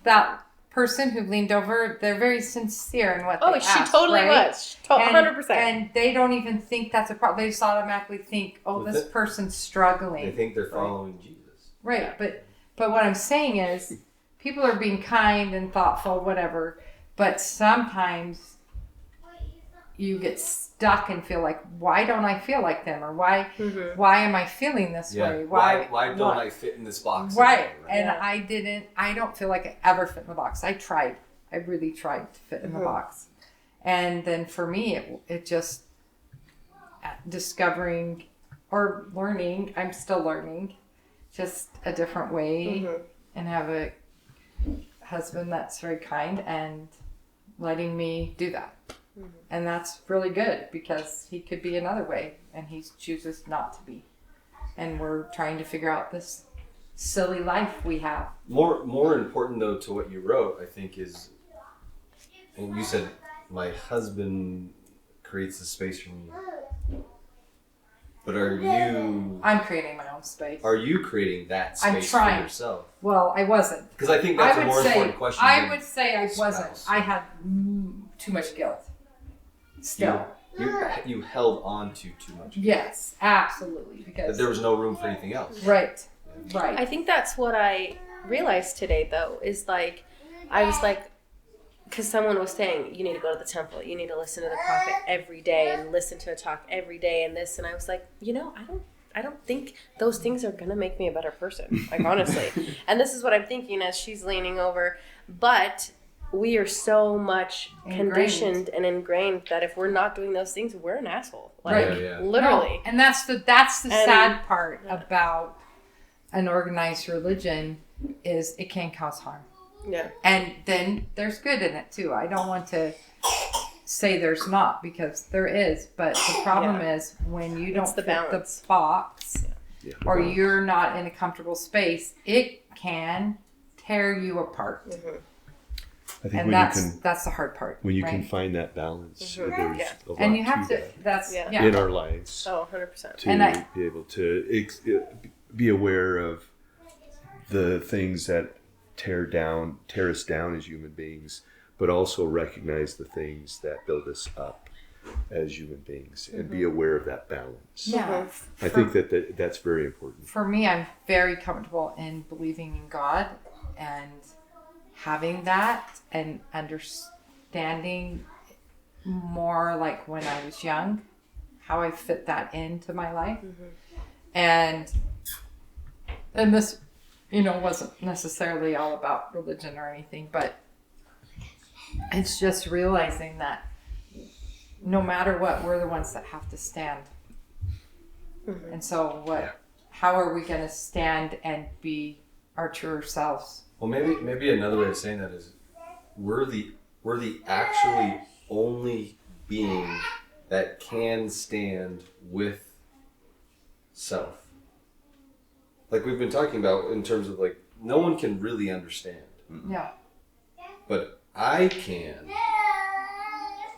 that person who leaned over, they're very sincere in what they She asked, totally right? was. 100%. And they don't even think that's a problem. They just automatically think, oh, Well, this person's struggling. They think they're following Jesus. Right, but what I'm saying is, people are being kind and thoughtful, whatever. But sometimes you get stuck and feel like, why don't I feel like them, or why am I feeling this way? Why don't I fit in this box? Right, again, and I don't feel like I ever fit in the box. I really tried to fit in the box, and then for me, it just discovering or learning. I'm still learning, just a different way, and have a husband that's very kind and letting me do that. And that's really good, because he could be another way and he chooses not to be. And we're trying to figure out this silly life we have. More important though to what you wrote, I think, is, and you said, my husband creates the space for me. But I'm creating my own space. Are you creating that I'm space for trying. yourself? Well, I wasn't. Because I think that's I a would more say important question. I than would say I wasn't. spouse. I had too much guilt. Still. You held on to too much. Yes, absolutely. That Because there was no room for anything else. right. I think that's what I realized today, though, is like, I was like, because someone was saying, you need to go to the temple, you need to listen to the prophet every day and listen to a talk every day and this, and I was like, I don't think those things are going to make me a better person, like, honestly. And this is what I'm thinking as she's leaning over. But we are so much conditioned and ingrained that if we're not doing those things, we're an asshole. Like, Right. Yeah. literally. No, and that's the sad part about an organized religion, is it can cause harm. Yeah. And then there's good in it too. I don't want to say there's not, because there is, but the problem is when you don't It's the fit balance. the box, Yeah. or you're not in a comfortable space, it can tear you apart. I think And when that's the hard part. you right? can find that balance, there's Yeah. a lot And you have to. that That's Yeah. in our lives Oh, 100%. to And I- be able to be aware of the things that tear us down as human beings, but also recognize the things that build us up as human beings, and be aware of that balance. Yeah. I think that's very important. For me, I'm very comfortable in believing in God and having that and understanding more, like when I was young, how I fit that into my life. And this, wasn't necessarily all about religion or anything, but it's just realizing that no matter what, we're the ones that have to stand. And so how are we going to stand and be our truer selves? Well, maybe another way of saying that is, we're the actually only being that can stand with self. Like we've been talking about, in terms of like, no one can really understand, Yeah. but I can,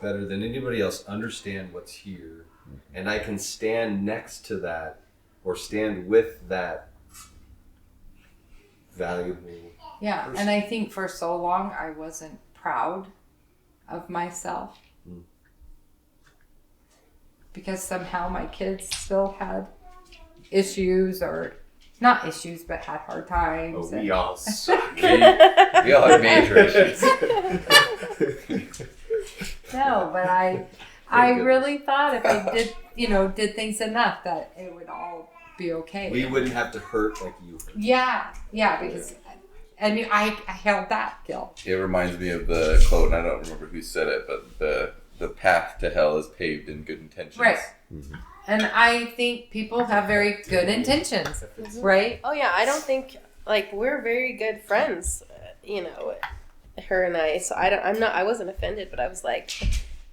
better than anybody else, understand what's here, and I can stand next to that, or stand with that valuable. Yeah. person. And I think for so long I wasn't proud of myself. Because somehow my kids still had issues, or not issues, but had hard times. and- all suck. We all have major issues. No, but I really thought if I did things enough, that it would all be okay. We wouldn't have to hurt like you. Yeah, because and I held that guilt. It reminds me of the quote, and I don't remember who said it, but the path to hell is paved in good intentions. Right. And I think people have very good intentions, right? Oh yeah, I don't think like we're very good friends, you know, her and I. So I wasn't offended, but I was like,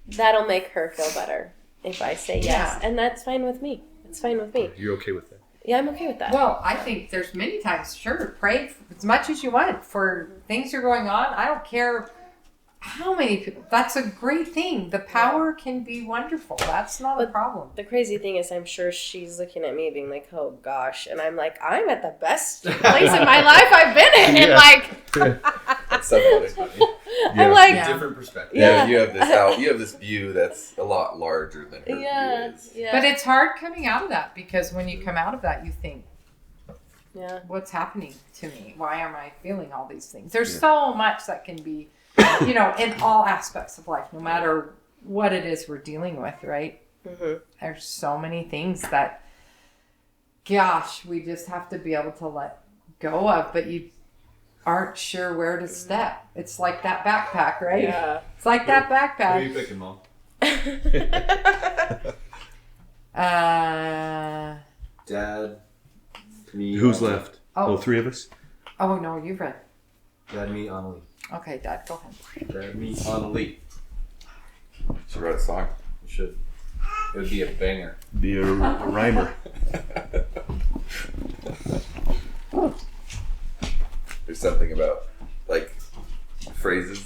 that'll make her feel better if I say yes, Yeah. and that's fine with me. It's fine with me. You're okay with that? Yeah, I'm okay with that. Well, I think there's many times, sure, pray as much as you want for things that are going on. I don't care how many people. That's a great thing. The power can be wonderful. That's not a But- problem. The crazy thing is, I'm sure she's looking at me being like, "Oh gosh," and I'm like, "I'm at the best place in my life I've been in," and like, That's something funny. I'm like, Yeah. Different perspective. Yeah. You have this view that's a lot larger than her yeah, view is. yeah, But it's hard coming out of that because when you come out of that, you think, yeah. what's happening to me? Why am I feeling all these things? There's so much that can be, you know, in all aspects of life, no matter what it is we're dealing with, right? Mm-hmm. There's so many things that, gosh, we just have to be able to let go of, but you aren't sure where to step. It's like that backpack, right? Yeah. It's like that Who are backpack. you picking, Mom? Dad, me. Who's Annalie. left? Oh, three of us? Oh, no, you've read. Dad, me, Annalie. Okay, Dad, go ahead. Dad, me, Annalie. She wrote a song. You should. It would be a banger. Be a rhymer. There's something about like phrases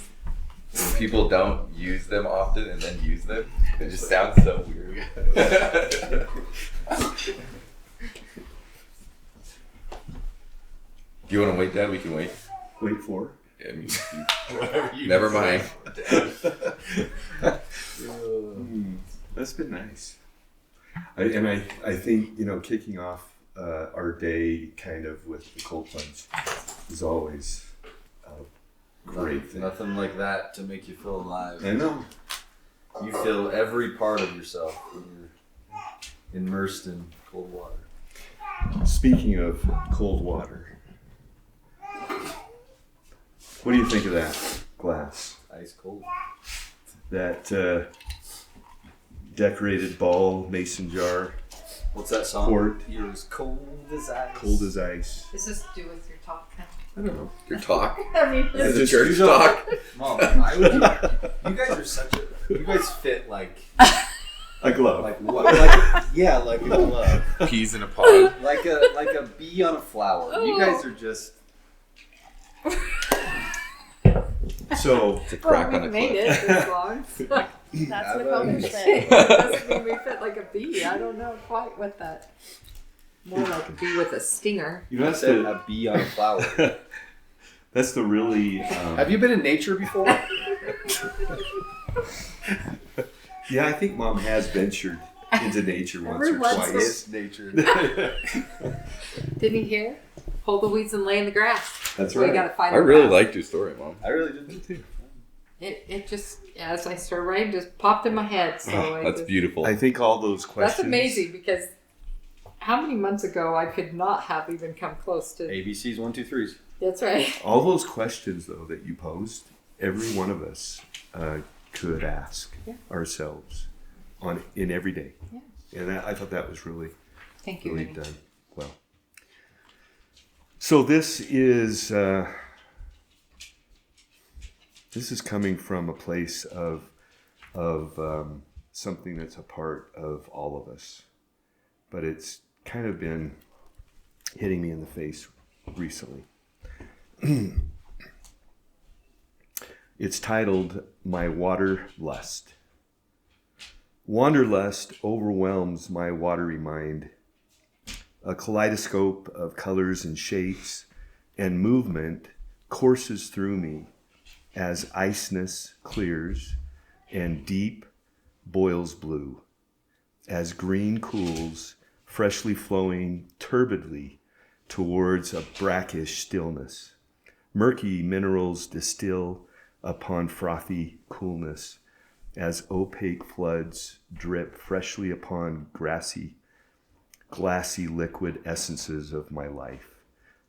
when people don't use them often and then use them. It just sounds so weird. Do you want to wait, Dad? We can wait. Wait for. I mean, Whatever you never mind. That's been nice. I think, you know, kicking off our day kind of with the cold plunge is always a great thing. Nothing like that to make you feel alive. I know. You feel every part of yourself when you're immersed in cold water. Speaking of cold water, what do you think of that glass? Ice cold. That decorated ball mason jar, What's that song? Quart. You're as cold as ice. cold as ice. Does this do with your talk? I don't know. Your talk. I mean, Is it just- church talk? Mom, I would. You guys are such a. You guys fit like A glove. like what? Like yeah, like a glove. Peas in a pod. Like a bee on a flower. You guys are just. So It's a crack on a cliff. it this long. That's Have an a- accomplishment. It doesn't mean we fit like a bee. I don't know quite what that. More like a bee with a stinger. you know I that's said the a bee on a flower. that's the really Have you been in nature before? yeah. I think Mom has ventured into nature once Every or once twice. It's nature. Didn't he hear? Hold the weeds and lay in the grass. That's So you right. gotta fight I it really back. liked your story, Mom. I really did too. It just, as I started writing, just popped in my head. So I That's just, beautiful. I think all those questions. That's amazing because how many months ago I could not have even come close to. ABC's 1, 2, 3s. That's right. All those questions, though, that you posed, every one of us could ask Yeah. ourselves in every day. Yeah. And I thought that was really, Thank you. really Vinny. done well. So this is coming from a place of something that's a part of all of us, but it's kind of been hitting me in the face recently. It's titled My Water Lust. Wanderlust overwhelms my watery mind. A kaleidoscope of colors and shapes and movement courses through me as iceness clears and deep boils blue, as green cools, freshly flowing turbidly towards a brackish stillness. Murky minerals distill upon frothy coolness, as opaque floods drip freshly upon grassy glassy liquid essences of my life.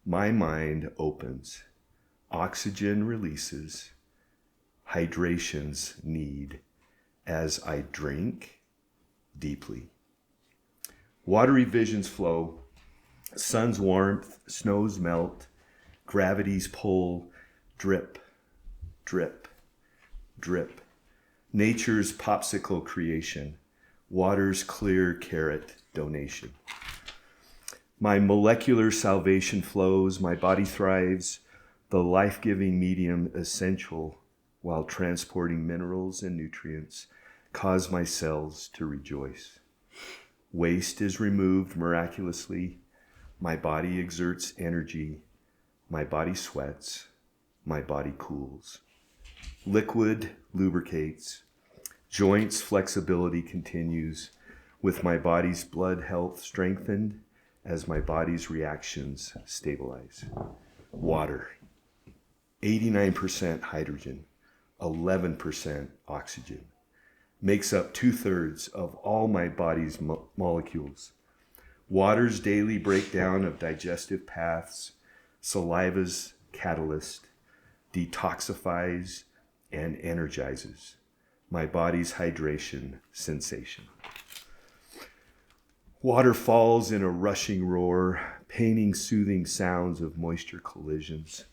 My mind opens. Oxygen releases. Hydration's need as I drink deeply. Watery visions flow. Sun's warmth, snows melt. Gravity's pull. Drip, drip, drip. Nature's popsicle creation. Water's clear carrot donation. My molecular salvation flows. My body thrives. The life-giving medium essential while transporting minerals and nutrients cause my cells to rejoice. Waste is removed miraculously. My body exerts energy. My body sweats. My body cools. Liquid lubricates. Joints flexibility continues with my body's blood health strengthened as my body's reactions stabilize. Water. 89% hydrogen. 11% oxygen, makes up 2/3 of all my body's molecules. Water's daily breakdown of digestive paths, saliva's catalyst, detoxifies and energizes my body's hydration sensation. Water falls in a rushing roar, painting soothing sounds of moisture collisions,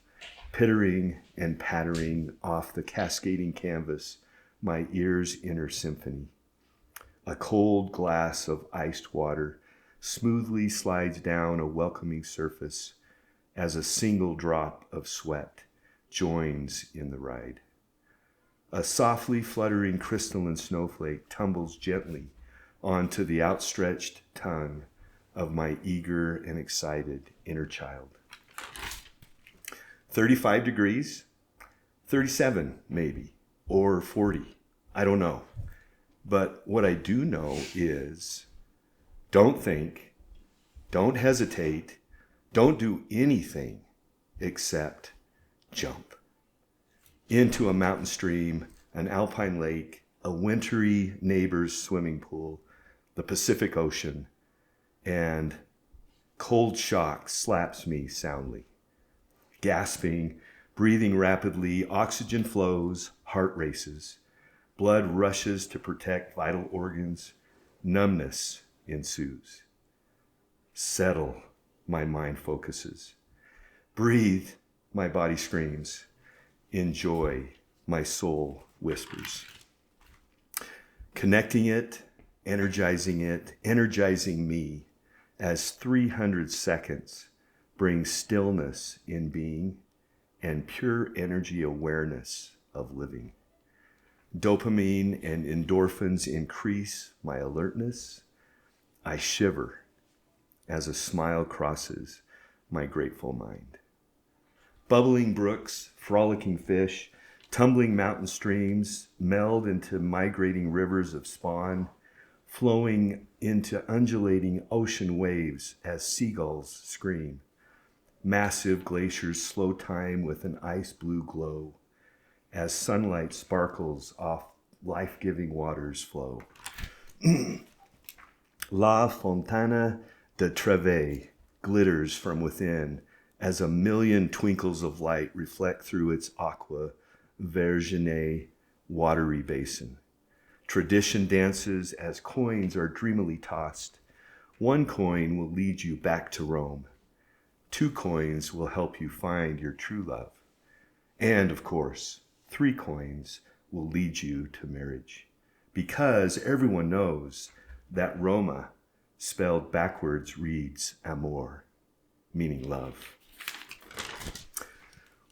pittering and pattering off the cascading canvas, my ear's inner symphony. A cold glass of iced water smoothly slides down a welcoming surface as a single drop of sweat joins in the ride. A softly fluttering crystalline snowflake tumbles gently onto the outstretched tongue of my eager and excited inner child. 35 degrees, 37 maybe, or 40. I don't know. But what I do know is don't think, don't hesitate, don't do anything except jump into a mountain stream, an alpine lake, a wintry neighbor's swimming pool, the Pacific Ocean, and cold shock slaps me soundly. Gasping, breathing rapidly, oxygen flows, heart races. Blood rushes to protect vital organs. Numbness ensues. Settle, my mind focuses. Breathe, my body screams. Enjoy, my soul whispers. Connecting it, energizing me as 300 seconds brings stillness in being and pure energy awareness of living. Dopamine and endorphins increase my alertness. I shiver as a smile crosses my grateful mind. Bubbling brooks, frolicking fish, tumbling mountain streams meld into migrating rivers of spawn, flowing into undulating ocean waves as seagulls scream. Massive glaciers slow time with an ice blue glow as sunlight sparkles off life-giving waters flow. La Fontana de Trevi glitters from within as a million twinkles of light reflect through its aqua vergine watery basin. Tradition dances as coins are dreamily tossed. One coin will lead you back to Rome. 2 coins will help you find your true love. And of course, 3 coins will lead you to marriage. Because everyone knows that Roma, spelled backwards, reads amor, meaning love.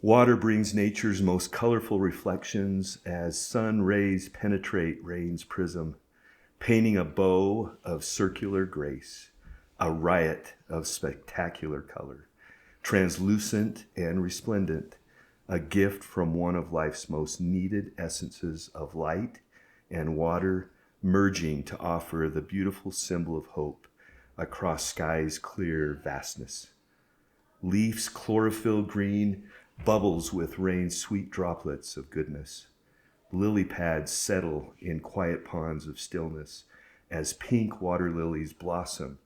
Water brings nature's most colorful reflections as sun rays penetrate rain's prism, painting a bow of circular grace, a riot of spectacular color, translucent and resplendent, a gift from one of life's most needed essences of light and water merging to offer the beautiful symbol of hope across sky's clear vastness. Leaf's chlorophyll green bubbles with rain's sweet droplets of goodness. Lily pads settle in quiet ponds of stillness as pink water lilies blossom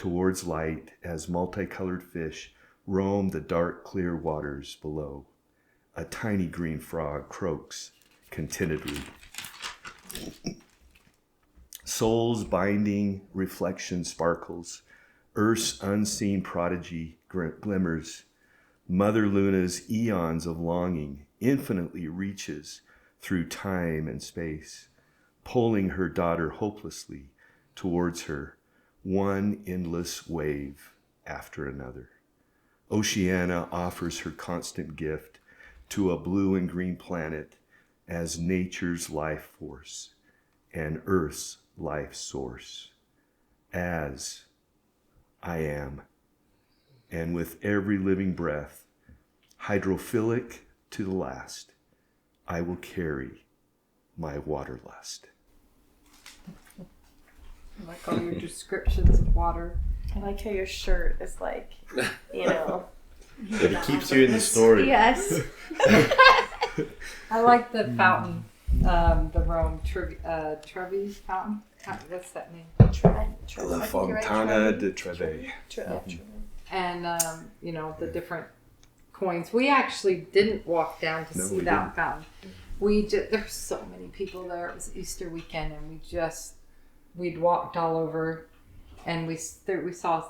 towards light as multicolored fish roam the dark, clear waters below. A tiny green frog croaks contentedly. Soul's binding reflection sparkles. Earth's unseen prodigy glimmers. Mother Luna's eons of longing infinitely reaches through time and space, pulling her daughter hopelessly towards her, one endless wave after another. Oceana offers her constant gift to a blue and green planet as nature's life force and Earth's life source. As I am, and with every living breath, hydrophilic to the last, I will carry my waterlust. I like all your descriptions of water. I like how your shirt is like, you know. It keeps you in the story. Yes. I like the fountain, the Rome Trevi fountain. What's that name? La Fontana de Trevi. And you know, the different coins. We actually didn't walk down to see that fountain. There's so many people there. It was Easter weekend, and we'd walked all over, and we saw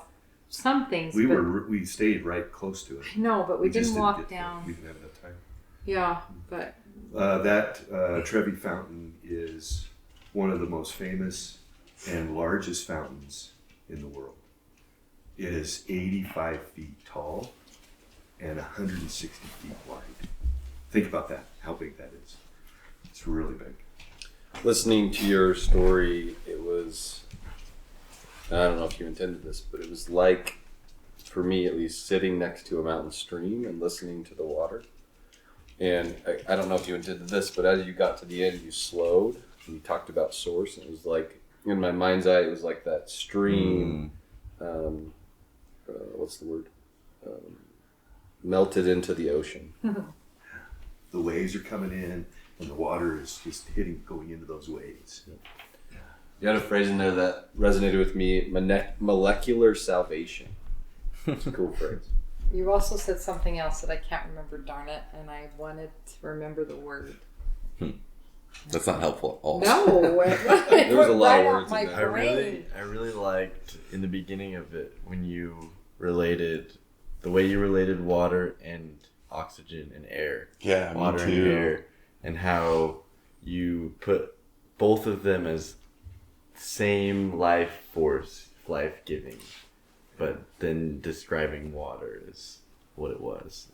some things. We stayed right close to it. No, but we just didn't walk down. We didn't have enough time. Yeah, but That Trevi fountain is one of the most famous and largest fountains in the world. It is 85 feet tall and 160 feet wide. Think about that, how big that is. It's really big. Listening to your story, it was, I don't know if you intended this, but it was like, for me at least, sitting next to a mountain stream and listening to the water. And I don't know if you intended this, but as you got to the end, you slowed and you talked about source. And it was like, in my mind's eye, it was like that stream, what's the word? Melted into the ocean. The waves are coming in and the water is just going into those waves. You had a phrase in there that resonated with me, molecular salvation. It's a cool phrase. you also said something else that I can't remember, darn it, and I wanted to remember the word. That's not helpful at all. No, There was a lot of words my in there. brain. I really liked in the beginning of it when you related the way you related water and oxygen and air. Yeah, Water me and too. air, and how you put both of them as same life force, life giving, but then describing water as what it was.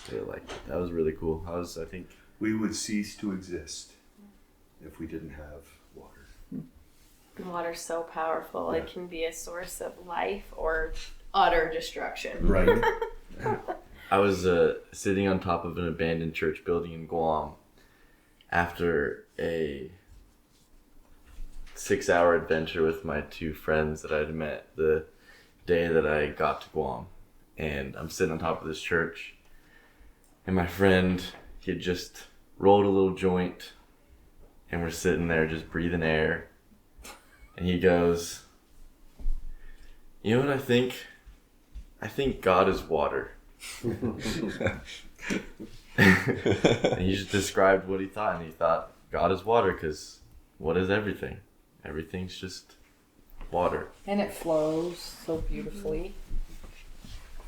I really liked it. That was really cool. I think We would cease to exist if we didn't have water. Water's so powerful. Yeah. It can be a source of life or utter destruction. Right. I was sitting on top of an abandoned church building in Guam after a 6-hour adventure with my two friends that I'd met the day that I got to Guam. And I'm sitting on top of this church, and my friend, he had just rolled a little joint, and we're sitting there just breathing air. And he goes, "You know what I think? I think God is water." And he just described what he thought, and he thought God is water because what is everything? Everything's just water. And it flows so beautifully.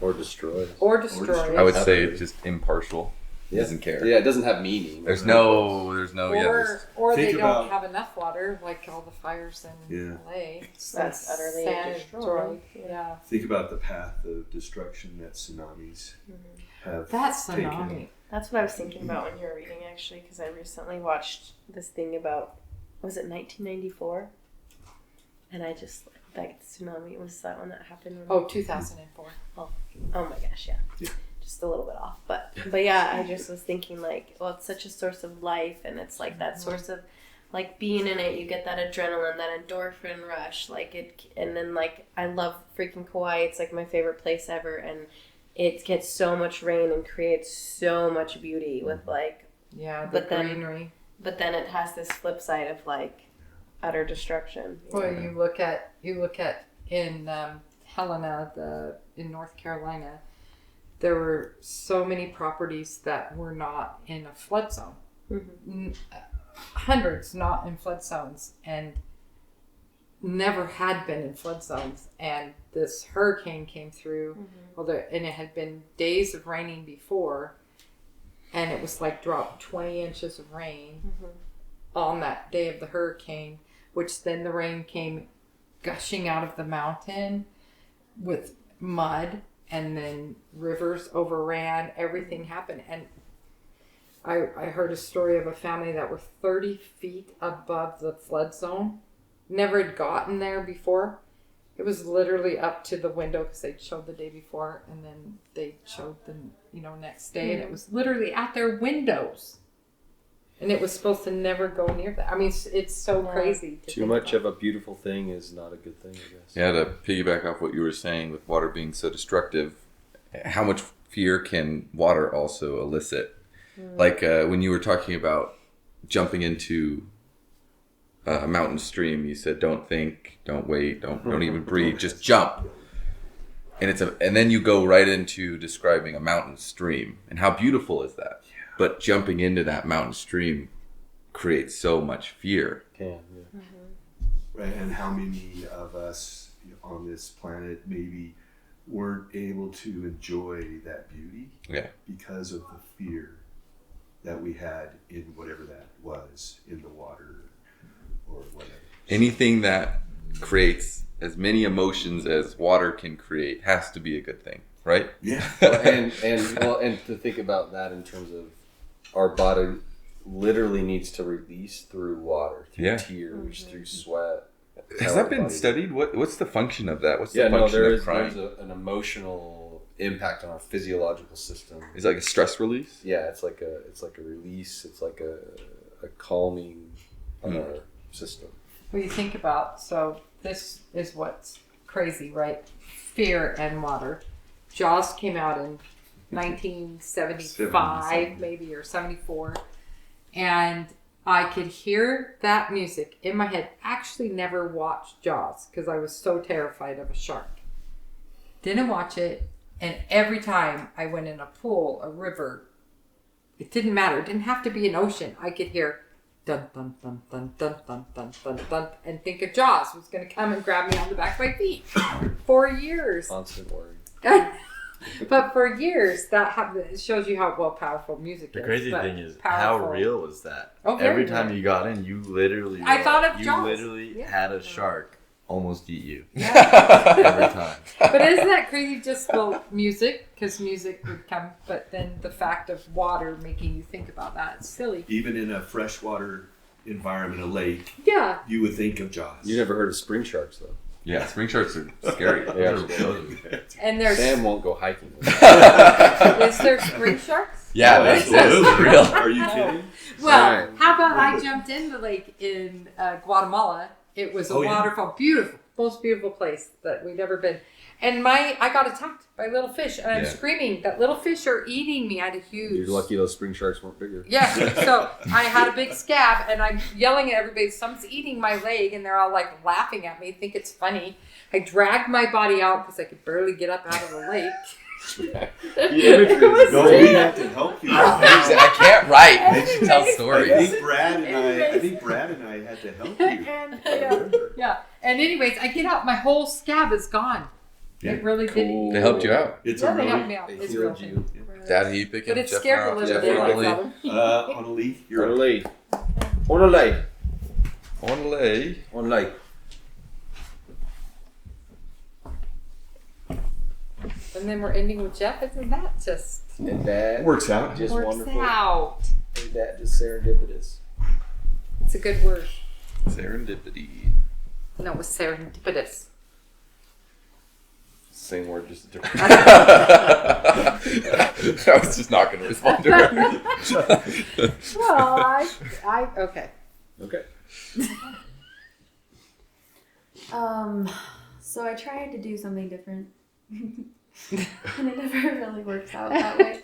Or destroys. Or destroys. I would say just impartial. Yeah. Doesn't care. Yeah, it doesn't have meaning. There's no, yeah. There's, Or they Think don't about- have enough water, like all the fires in Yeah. LA. That's utterly Sand destroyed. Yeah. Think about the path of destruction that tsunamis have That's taken. tsunami. That's what I was thinking about when you were reading, actually, because I recently watched this thing about, was it 1994? And I just, that tsunami, was that one that happened? Oh, 2004. Oh my gosh, yeah. Yeah. Just a little bit off. But yeah, I just was thinking, like, well, it's such a source of life, and it's like that source of, like, being in it, you get that adrenaline, that endorphin rush, like, it, and then, like, I love freaking Kauai. It's, like, my favorite place ever, and it gets so much rain and creates so much beauty with, like, Yeah, the But then- greenery. but then it has this flip side of, like, utter destruction. Well, you look at in Helena, in North Carolina, there were so many properties that were not in a flood zone. Hundreds not in flood zones, and never had been in flood zones. And this hurricane came through, and it had been days of raining before, and it was like dropped 20 inches of rain on that day of the hurricane, which then the rain came gushing out of the mountain with mud, and then rivers overran. Everything happened. And I heard a story of a family that were 30 feet above the flood zone. Never had gotten there before. It was literally up to the window because they showed the day before, and then they showed the next day, and it was literally at their windows. And it was supposed to never go near that. I mean, it's so crazy. Too much of a beautiful thing is not a good thing, I guess. Yeah, to piggyback off what you were saying with water being so destructive, how much fear can water also elicit? Like when you were talking about jumping into a mountain stream, you said, "Don't think, don't wait, don't even breathe, just jump." And then you go right into describing a mountain stream, and how beautiful is that? Yeah. But jumping into that mountain stream creates so much fear. Right, and how many of us on this planet maybe weren't able to enjoy that beauty because of the fear that we had in whatever that was, in the water or whatever. Anything that creates as many emotions as water can create has to be a good thing, right? Yeah. and to think about that in terms of our body literally needs to release through water, through tears, through sweat. Has that been studied? What's the function of that? What's the function of crying? There's an emotional impact on our physiological system. Is it like a stress release? Yeah, it's like a release. It's like a calming on our system. Well, you think about, so this is what's crazy, right? Fear and water. Jaws came out in 1975, maybe, or 74. And I could hear that music in my head. Actually never watched Jaws because I was so terrified of a shark. Didn't watch it. And every time I went in a pool, a river, it didn't matter. It didn't have to be an ocean. I could hear dun dun dun dun dun dun dun dun dun, and think of Jaws was going to come and grab me on the back of my feet. For years. Constant worry. But for years, that happened. It shows you how powerful music is. The crazy thing is, powerful. how real was that? Oh, very Every time real. you got in, you literally thought of Jaws. literally had a shark almost eat you. Yeah. Every time. But isn't that crazy? Just music, because music would come, but then the fact of water making you think about that, it's silly. Even in a freshwater environment, a lake, Yeah. you would think of Jaws. You never heard of spring sharks, though. Yeah, spring sharks are scary. They are And there's Sam won't go hiking with is there spring sharks? Yeah, that's real. Are you kidding? Well, Right. how about I jumped in the lake in Guatemala? It was a Oh, yeah. waterfall, beautiful, most beautiful place that we'd ever been. And I got attacked by little fish, and I'm screaming that little fish are eating me. I had a huge. You're lucky those spring sharks weren't bigger. Yeah, so I had a big scab, and I'm yelling at everybody. Someone's eating my leg, and they're all like laughing at me, think it's funny. I dragged my body out because I could barely get up out of the lake. No, we have to help you. I can't write. I should tell I stories. think Brad and I had to help you. And and anyways, I get out, my whole scab is gone. Yeah. It really did. They helped you out. It's Yeah, a they helped really me out. They It's healed real. you. Dad, are you picking But it Jeff scared the out? little Jeff, daylights Emily? out of them. on a leaf. You're On a lake. On a lake. On lay. On a lake. And then we're ending with Jeff. Isn't that just And Dad. Works out. Just works wonderful. out? And Dad just serendipitous. It's a good word. Serendipity. No, it was serendipitous. Same word, just different. I was just not going to respond to her. Well, okay. Okay. So I tried to do something different. And it never really works out that way.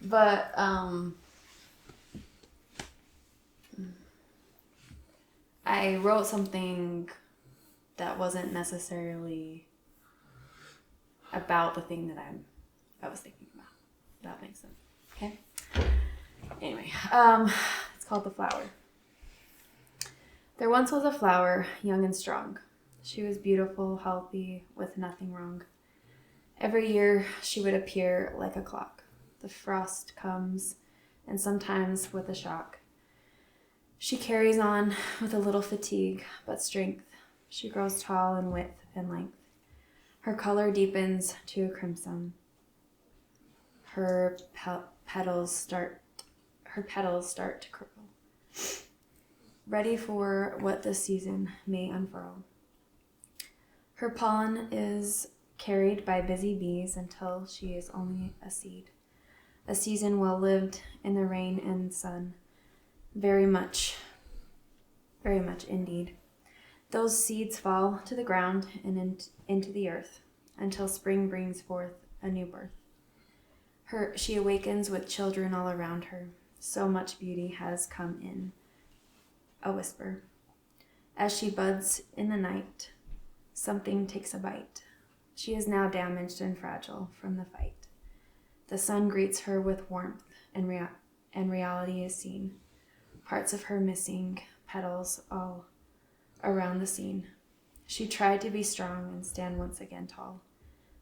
But I wrote something that wasn't necessarily about the thing that I was thinking about. That makes sense. Okay. Anyway, it's called The Flower. There once was a flower, young and strong. She was beautiful, healthy, with nothing wrong. Every year she would appear like a clock. The frost comes, and sometimes with a shock. She carries on with a little fatigue, but strength. She grows tall in width and length. Her color deepens to a crimson. Her petals start to curl, ready for what the season may unfurl. Her pollen is carried by busy bees until she is only a seed. A season well lived in the rain and sun. Very much indeed. Those seeds fall to the ground and into the earth until spring brings forth a new birth. She awakens with children all around her. So much beauty has come in a whisper. As she buds in the night, something takes a bite. She is now damaged and fragile from the fight. The sun greets her with warmth, and reality is seen. Parts of her missing, petals all around the scene. She tried to be strong and stand once again tall.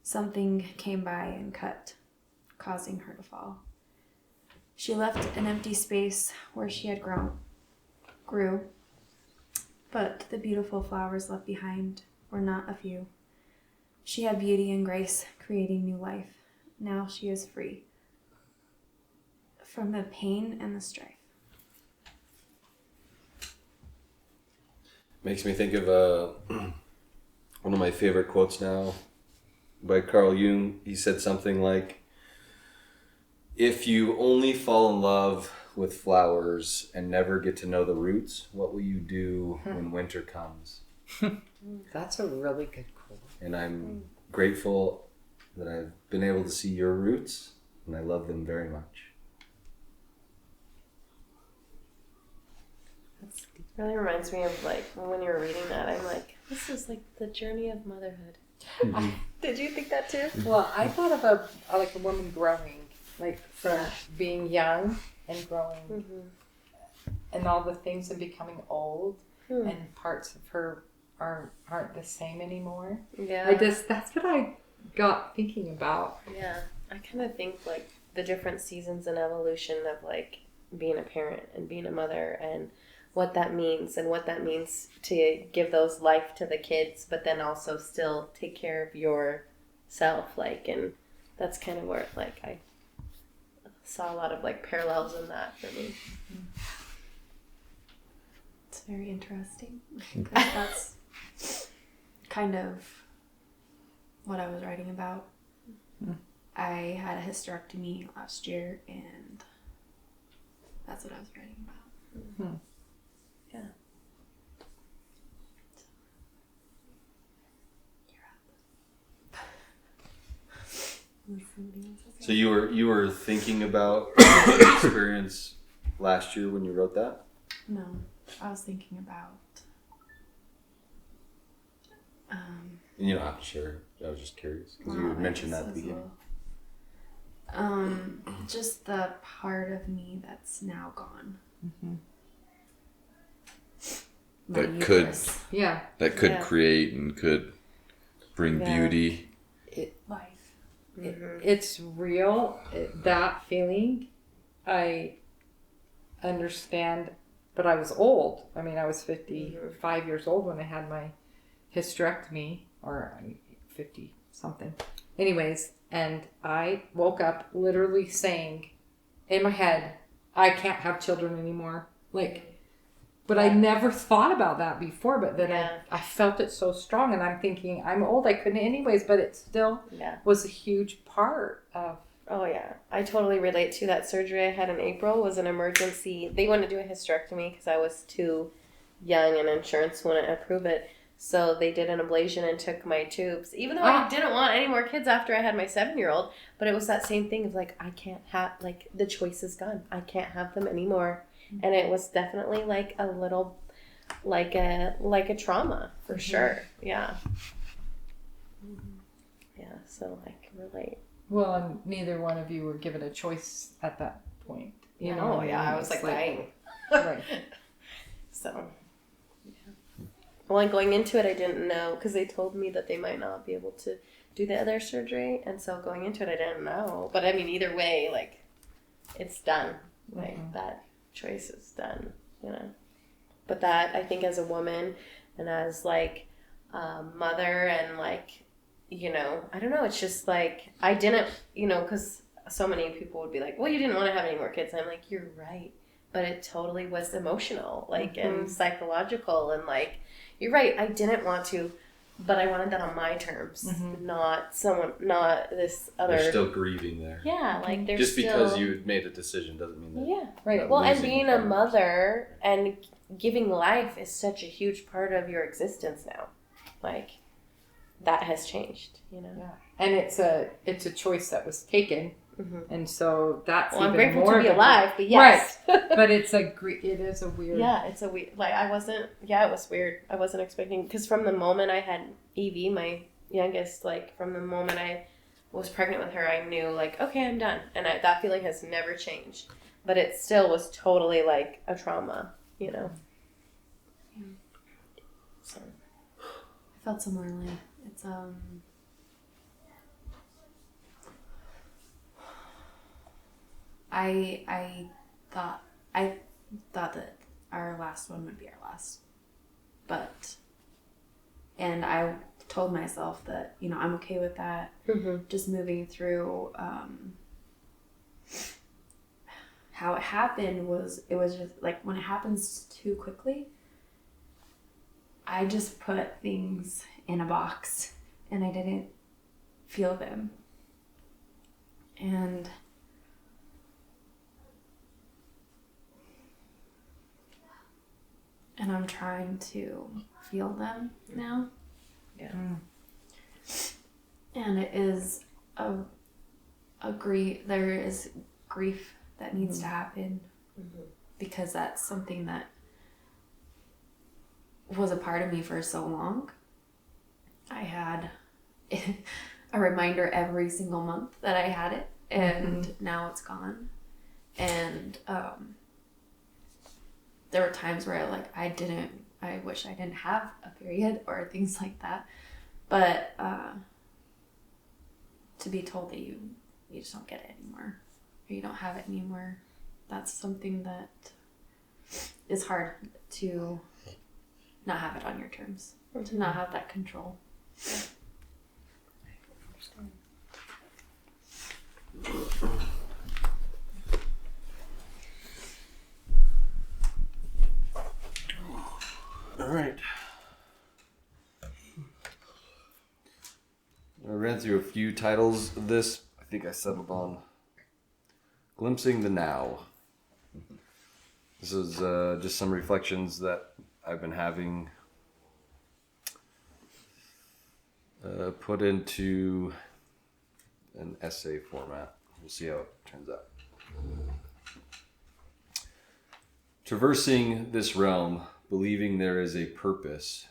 Something came by and cut, causing her to fall. She left an empty space where she had grew, but the beautiful flowers left behind were not a few. She had beauty and grace, creating new life. Now she is free from the pain and the strife. Makes me think of one of my favorite quotes now by Carl Jung. He said something like, if you only fall in love with flowers and never get to know the roots, what will you do when winter comes? That's a really good quote. And I'm grateful that I've been able to see your roots, and I love them very much. It really reminds me of like when you were reading that, I'm like, this is like the journey of motherhood. Did you think that too? Well, I thought of a woman growing, like from being young and growing, and all the things and becoming old, and parts of her aren't the same anymore. Yeah. That's what I got thinking about. Yeah. I kind of think like the different seasons and evolution of like being a parent and being a mother and what that means and what that means to give those life to the kids, but then also still take care of yourself. Like, and that's kind of where like I saw a lot of like parallels in that for me. It's very interesting. 'Cause that's kind of what I was writing about. I had a hysterectomy last year, and that's what I was writing about. Yeah. So you were thinking about the experience last year when you wrote that? No, I was thinking about You don't have to share. I was just curious because you had mentioned that at the beginning. just the part of me that's now gone. My That could- uterus. Yeah. That could Yeah. create and could bring Yeah. beauty. Life. It's real. That feeling, I understand, but I was old. I mean, I was 55 years old when I had my hysterectomy, or 50 something. Anyways, and I woke up literally saying in my head, I can't have children anymore. Like, but I never thought about that before, but then I felt it so strong, and I'm thinking, I'm old, I couldn't anyways, but it still was a huge part of. Oh yeah, I totally relate to that. Surgery I had in April was an emergency. They wanted to do a hysterectomy because I was too young and insurance wouldn't approve it. So they did an ablation and took my tubes, even though I didn't want any more kids after I had my 7-year-old. But it was that same thing of like, I can't have, like, the choice is gone. I can't have them anymore. And it was definitely like a little like a trauma for sure. Yeah. Yeah, so I can relate. Well, and neither one of you were given a choice at that point. You know, what yeah, I mean? was It's like dying. right. So, yeah. Well, and going into it, I didn't know because they told me that they might not be able to do the other surgery, and so going into it, I didn't know. But I mean, either way, like, it's done. Like that choice is done. You know. But that I think as a woman and as like a mother and like, you know, I don't know. It's just like I didn't, you know, because so many people would be like, well, you didn't want to have any more kids. And I'm like, you're right. But it totally was emotional, like, and psychological. And like, you're right. I didn't want to, but I wanted that on my terms, not this other. They're still grieving there. Yeah, like there's Just still, because you made a decision doesn't mean that. Yeah, right. that Well, and losing being a part. mother and giving life is such a huge part of your existence now. Like, that has changed, you know. Yeah, and it's a choice that was taken, and so that's Well, I'm even grateful more to be of a- alive, but yes. Right. But it is a weird. Yeah, it's a weird. Like I wasn't. Yeah, it was weird. I wasn't expecting because from the moment I had Evie, my youngest, like from the moment I was pregnant with her, I knew like, okay, I'm done, and that feeling has never changed. But it still was totally like a trauma, you know. So. I felt similarly. It's I thought that our last one would be our last, and I told myself that, you know, I'm okay with that. Just moving through how it happened was just like when it happens too quickly, I just put things in a box and I didn't feel them. And I'm trying to feel them now. Yeah. And it is a grief. There is grief that needs to happen because that's something that was a part of me for so long. I had a reminder every single month that I had it, and now it's gone. And there were times where I wish I didn't have a period or things like that. But to be told that you just don't get it anymore, or you don't have it anymore, that's something that is hard to not have it on your terms, or to not have that control. All right. I read through a few titles of this. I think I settled on Glimpsing the Now. This is just some reflections that I've been having put into an essay format. We'll see how it turns out. Traversing this realm, believing there is a purpose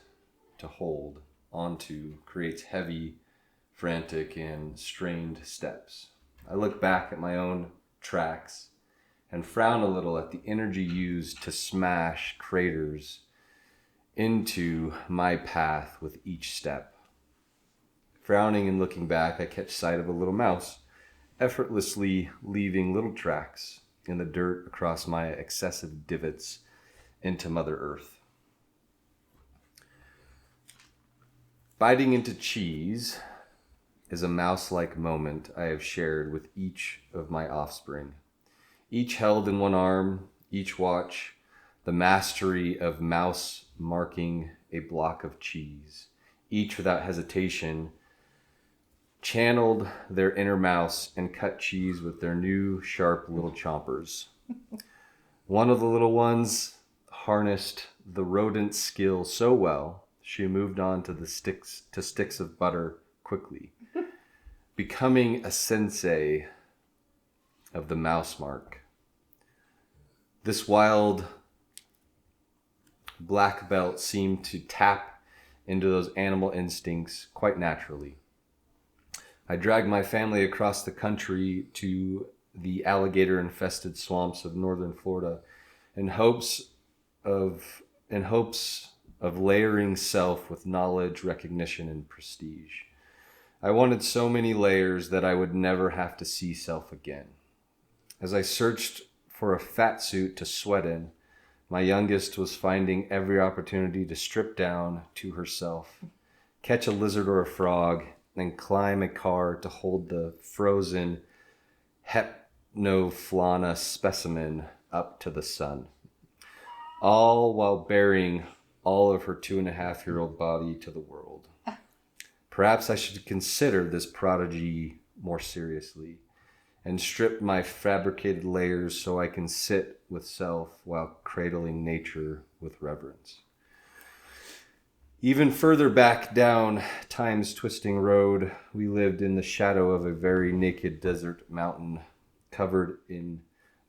to hold onto, creates heavy, frantic, and strained steps. I look back at my own tracks and frown a little at the energy used to smash craters into my path with each step. Frowning and looking back, I catch sight of a little mouse effortlessly leaving little tracks in the dirt across my excessive divots into Mother Earth. Biting into cheese is a mouse-like moment I have shared with each of my offspring. Each held in one arm, each watch the mastery of mouse marking a block of cheese. Each without hesitation channeled their inner mouse and cut cheese with their new sharp little chompers. One of the little ones harnessed the rodent skill so well, she moved on to sticks of butter quickly, becoming a sensei of the mouse mark. This wild black belt seemed to tap into those animal instincts quite naturally. I dragged my family across the country to the alligator-infested swamps of northern Florida in hopes of layering self with knowledge, recognition, and prestige. I wanted so many layers that I would never have to see self again. As I searched for a fat suit to sweat in, my youngest was finding every opportunity to strip down to herself, catch a lizard or a frog, and climb a car to hold the frozen Hypnoflana specimen up to the sun, all while bearing all of her 2.5-year-old body to the world. Perhaps I should consider this prodigy more seriously and strip my fabricated layers so I can sit with self while cradling nature with reverence. Even further back down time's twisting road, we lived in the shadow of a very naked desert mountain covered in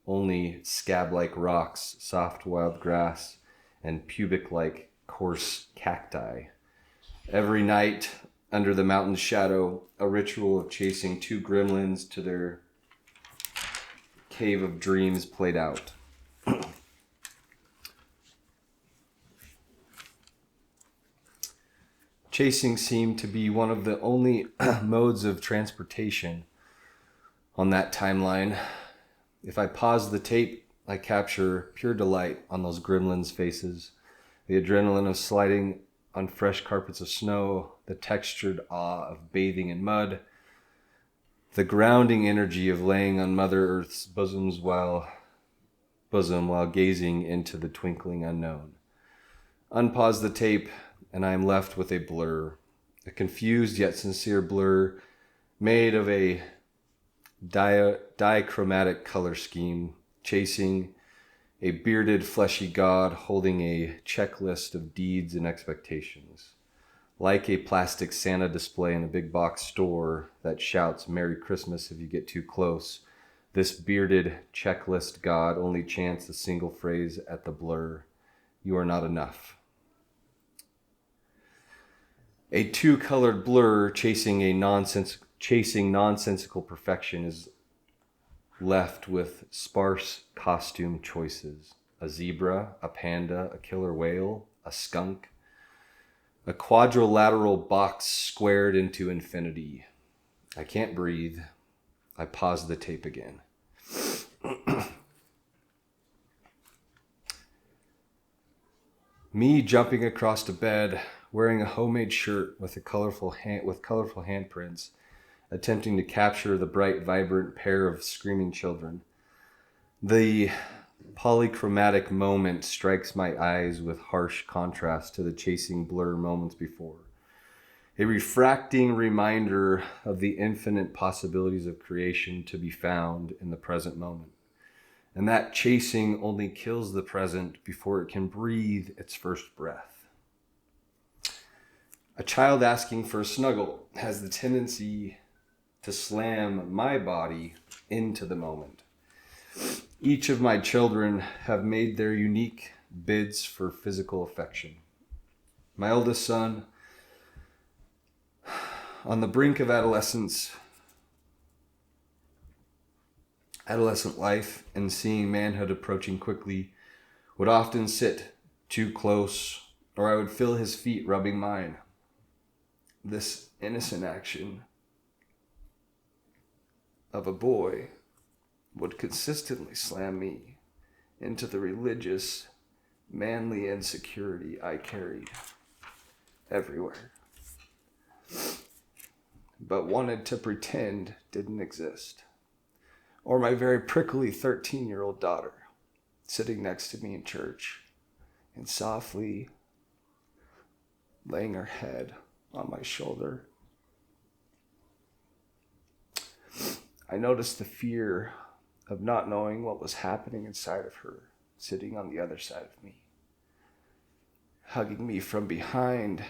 only scab-like rocks, soft wild grass, and pubic-like coarse cacti. Every night, under the mountain's shadow, a ritual of chasing 2 gremlins to their cave of dreams played out. Chasing seemed to be one of the only modes of transportation on that timeline. If I pause the tape, I capture pure delight on those gremlins' faces, the adrenaline of sliding on fresh carpets of snow, the textured awe of bathing in mud, the grounding energy of laying on Mother Earth's bosom while gazing into the twinkling unknown. Unpause the tape, and I am left with a blur, a confused yet sincere blur made of a dichromatic color scheme, chasing a bearded, fleshy god holding a checklist of deeds and expectations. Like a plastic Santa display in a big box store that shouts Merry Christmas if you get too close, this bearded checklist god only chants a single phrase at the blur: you are not enough. A 2-colored blur chasing nonsensical perfection is left with sparse costume choices: a zebra, a panda, a killer whale, a skunk, a quadrilateral box squared into infinity. I can't breathe. I pause the tape again. Me jumping across the bed, wearing a homemade shirt with colorful handprints, attempting to capture the bright, vibrant pair of screaming children. The polychromatic moment strikes my eyes with harsh contrast to the chasing blur moments before. A refracting reminder of the infinite possibilities of creation to be found in the present moment. And that chasing only kills the present before it can breathe its first breath. A child asking for a snuggle has the tendency to slam my body into the moment. Each of my children have made their unique bids for physical affection. My oldest son, on the brink of adolescent life and seeing manhood approaching quickly, would often sit too close, or I would feel his feet rubbing mine. This innocent action of a boy would consistently slam me into the religious, manly insecurity I carried everywhere, but wanted to pretend didn't exist. Or my very prickly 13-year-old daughter sitting next to me in church and softly laying her head on my shoulder. I noticed the fear of not knowing what was happening inside of her, sitting on the other side of me, hugging me from behind,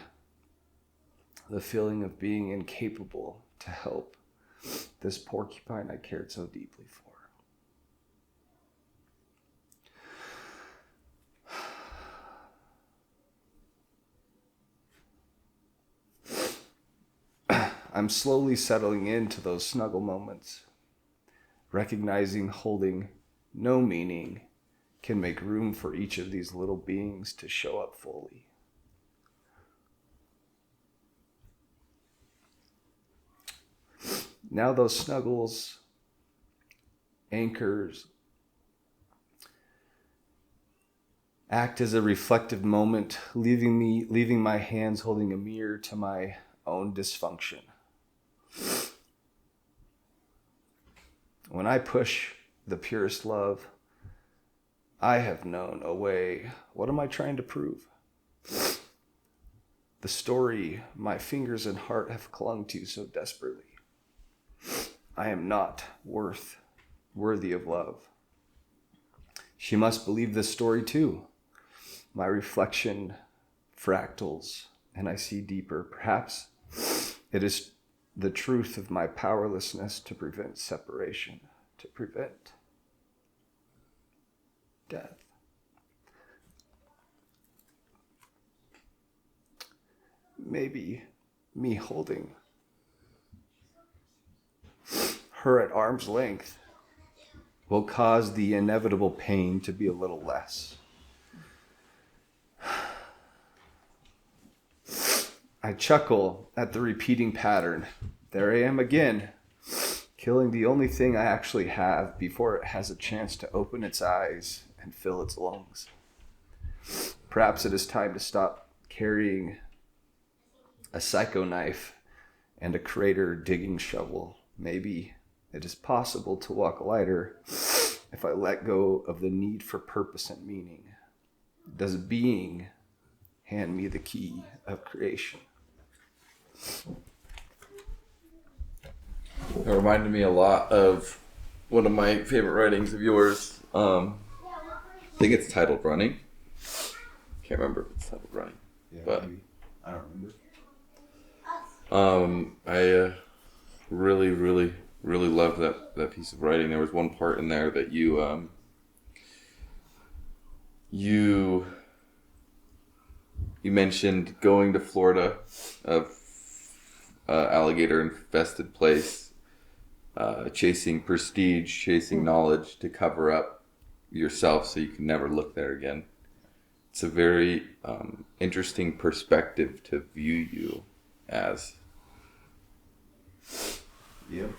the feeling of being incapable to help this porcupine I cared so deeply for. I'm slowly settling into those snuggle moments, recognizing holding no meaning can make room for each of these little beings to show up fully. Now those snuggles, anchors, act as a reflective moment, leaving my hands holding a mirror to my own dysfunction. When I push the purest love I have known away, what am I trying to prove? The story my fingers and heart have clung to so desperately. I am not worthy of love. She must believe this story too. My reflection fractals, and I see deeper. Perhaps it is the truth of my powerlessness to prevent separation, to prevent death. Maybe me holding her at arm's length will cause the inevitable pain to be a little less. I chuckle at the repeating pattern. There I am again, killing the only thing I actually have before it has a chance to open its eyes and fill its lungs. Perhaps it is time to stop carrying a psycho knife and a crater digging shovel. Maybe it is possible to walk lighter if I let go of the need for purpose and meaning. Does being hand me the key of creation? It reminded me a lot of one of my favorite writings of yours. I think it's titled Running. Can't remember if it's titled Running. Yeah, but maybe. I don't remember. I really loved that piece of writing. There was one part in there that you mentioned going to Florida, alligator infested place, chasing prestige, chasing knowledge to cover up yourself so you can never look there again. It's a very interesting perspective to view you as. Yep.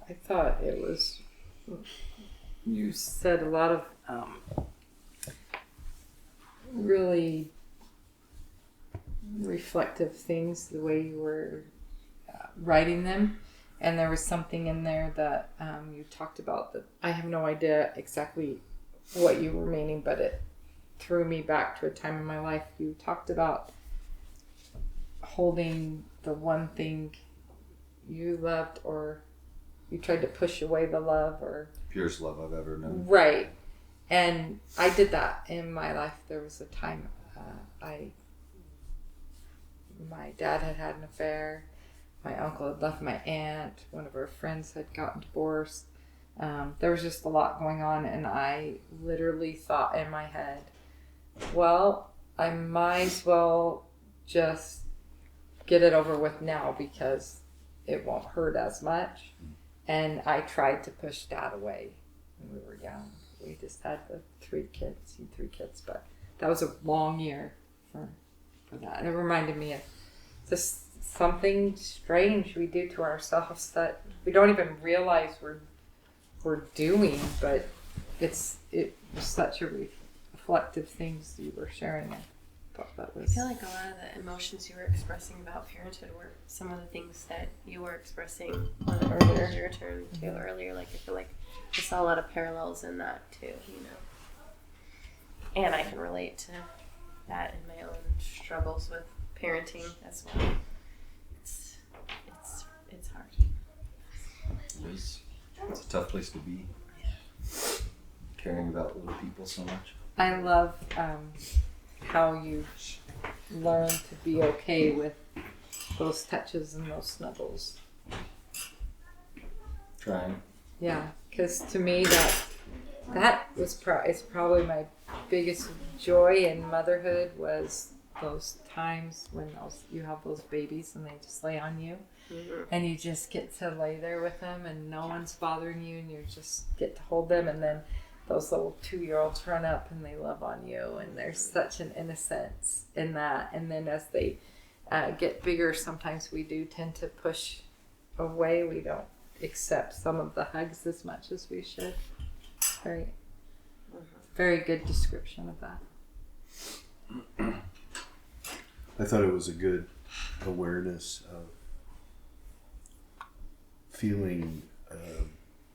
I thought it was, you said a lot of really reflective things, the way you were writing them. And there was something in there that you talked about that I have no idea exactly what you were meaning, but it threw me back to a time in my life. You talked about holding the one thing you loved, or you tried to push away the love, or Purest love I've ever known. right. And I did that in my life. There was a time my dad had an affair. My uncle had left my aunt. One of her friends had gotten divorced. There was just a lot going on, and I literally thought in my head, well, I might as well just get it over with now because it won't hurt as much. And I tried to push Dad away when we were young. We just had the three kids, but that was a long year for that. And it reminded me of just something strange we do to ourselves that we don't even realize we're doing, but it was such a reflective things you were sharing. I thought that was. I feel like a lot of the emotions you were expressing about parenthood were some of the things that you were expressing when it was your turn too earlier. Like I feel like I saw a lot of parallels in that too, you know. And I can relate to that in my own struggles with parenting as well. It's hard. It is. It's a tough place to be. Caring about little people so much. I love how you learn to be okay with those touches and those snuggles. Trying. Yeah, because to me that was it's probably my biggest joy in motherhood was those times when you have those babies and they just lay on you, and you just get to lay there with them and no one's bothering you, and you just get to hold them, and then those little 2-year-olds run up and they love on you, and there's such an innocence in that. And then as they get bigger, sometimes we do tend to push away. We don't accept some of the hugs as much as we should. Very, very good description of that. I thought it was a good awareness of feeling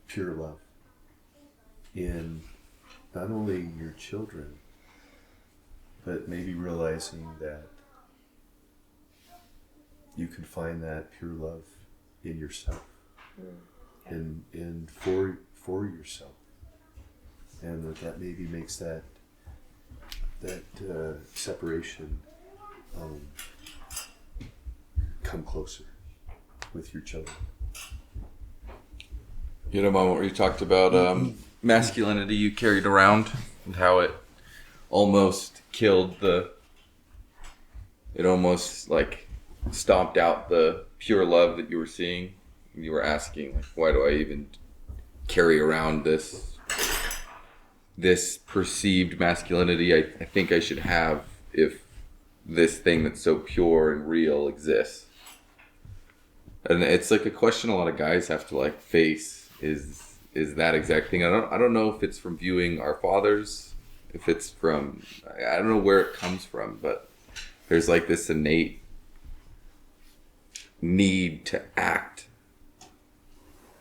pure love in not only your children, but maybe realizing that you can find that pure love in yourself, and for yourself, and that maybe makes that separation come closer with your children. You had a moment where you talked about masculinity you carried around and how it almost killed it almost like stomped out the pure love that you were seeing. You were asking, like, why do I even carry around this perceived masculinity I think I should have if this thing that's so pure and real exists? And it's like a question a lot of guys have to like face is that exact thing. I don't know if it's from viewing our fathers, if it's from, I don't know where it comes from, but there's like this innate need to act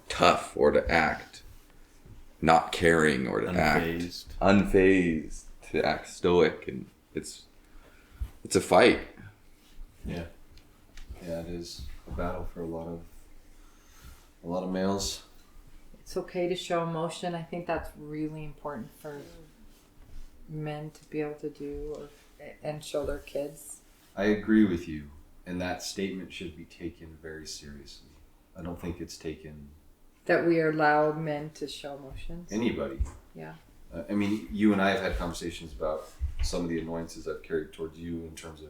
tough or to act not caring or to act unfazed, to act stoic, and it's a fight. Yeah, it is a battle for a lot of males. It's okay to show emotion. I think that's really important for men to be able to do and show their kids. I agree with you, and that statement should be taken very seriously. I don't think it's taken... That we allow men to show emotions? Anybody. Yeah. I mean, you and I have had conversations about some of the annoyances I've carried towards you in terms of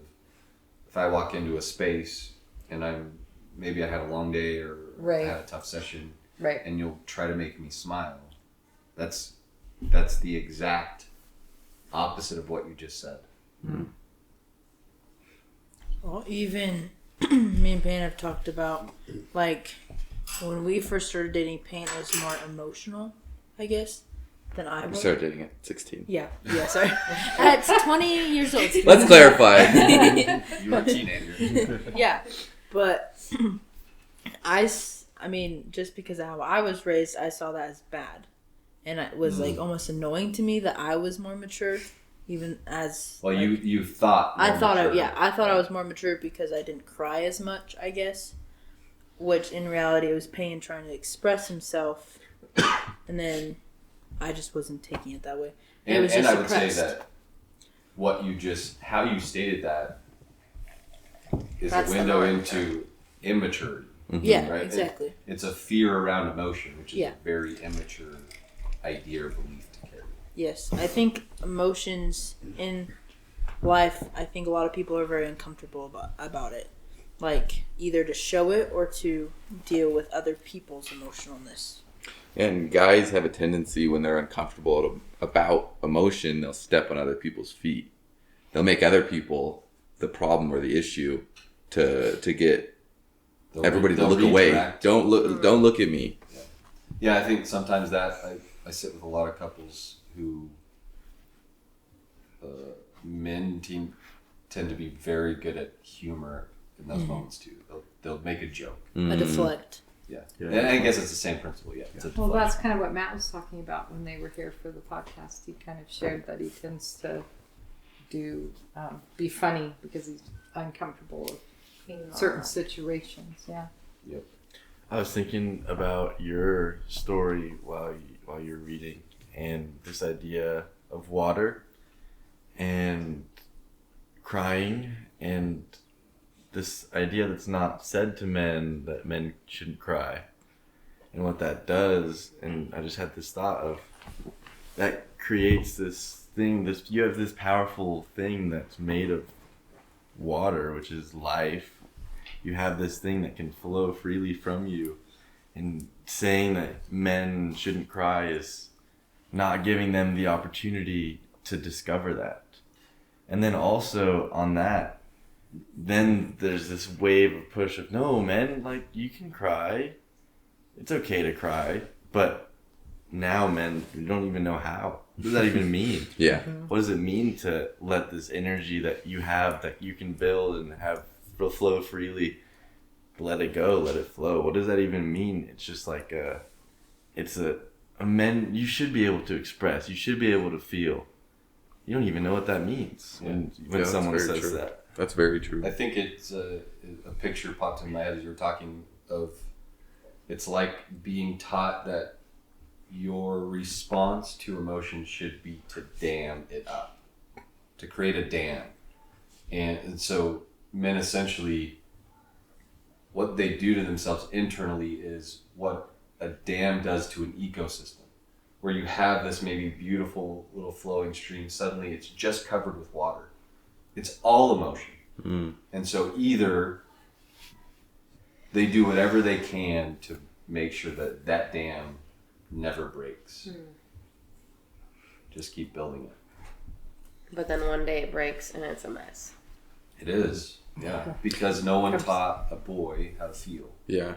if I walk into a space and maybe I had a long day or I had a tough session, and you'll try to make me smile. That's the exact opposite of what you just said. Mm. Well, even me and Payne have talked about, like, when we first started dating, Payne was more emotional, I guess, than I was. We started dating at 16. Yeah, sorry. At 20 years old. Let's clarify. You were a teenager. Yeah, but I mean, just because of how I was raised, I saw that as bad. And it was like almost annoying to me that I was more mature, even as... Well, like, you thought more I thought mature. I thought I was more mature because I didn't cry as much, I guess. Which in reality it was Payne trying to express himself, and then I just wasn't taking it that way. And, it was and just I would suppressed. say that how you stated that is That's a the window norm. into immaturity. Yeah, right? exactly. It's a fear around emotion, which is Yeah. a very immature idea or belief to carry. Yes, I think emotions in life, I think a lot of people are very uncomfortable about it. Like, either to show it or to deal with other people's emotionalness. And guys have a tendency when they're uncomfortable about emotion, they'll step on other people's feet. They'll make other people the problem or the issue to get everybody to look away. Don't look at me. Yeah, I think sometimes that I sit with a lot of couples who men tend to be very good at humor in those moments too. They'll make a joke. A deflect. Yeah. And I guess it's the same principle. Yeah. It's a Well, deflection. that's kind of what Matt was talking about when they were here for the podcast. He kind of shared that he tends to be funny because he's uncomfortable with certain situations. Yeah. Yep. I was thinking about your story while you're reading, and this idea of water and crying, and this idea that's not said to men that men shouldn't cry, and what that does. And I just had this thought of that creates this thing. You have this powerful thing that's made of water, which is life. You have this thing that can flow freely from you. And saying that men shouldn't cry is not giving them the opportunity to discover that. And then also on that, then there's this wave of push of, no, men, like, you can cry. It's okay to cry. But now men, we don't even know how. What does that even mean? Yeah. What does it mean to let this energy that you have, that you can build and have flow freely, let it go, let it flow? What does that even mean? It's just like it's a men, you should be able to express, you should be able to feel. You don't even know what that means when Yeah, someone that's very says true. that. That's very true. I think it's a picture popped in my head as you were talking of, it's like being taught that your response to emotion should be to dam it up, to create a dam. And so men essentially, what they do to themselves internally is what a dam does to an ecosystem, where you have this maybe beautiful little flowing stream, suddenly it's just covered with water. It's all emotion. And so either they do whatever they can to make sure that that dam never breaks. Just keep building it. But then one day it breaks and it's a mess. It is, yeah, because no one taught a boy how to feel. Yeah.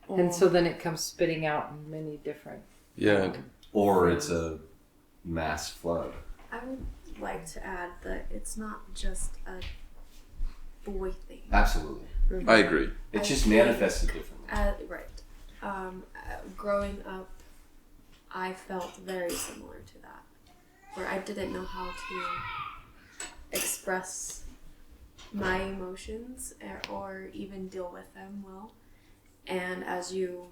And so then it comes spitting out in many different. Yeah. Or it's a mass flood. I would like to add that it's not just a boy thing. Absolutely. I agree. It's just manifested differently. Right. Growing up, I felt very similar to that, where I didn't know how to express my emotions or even deal with them well. And as you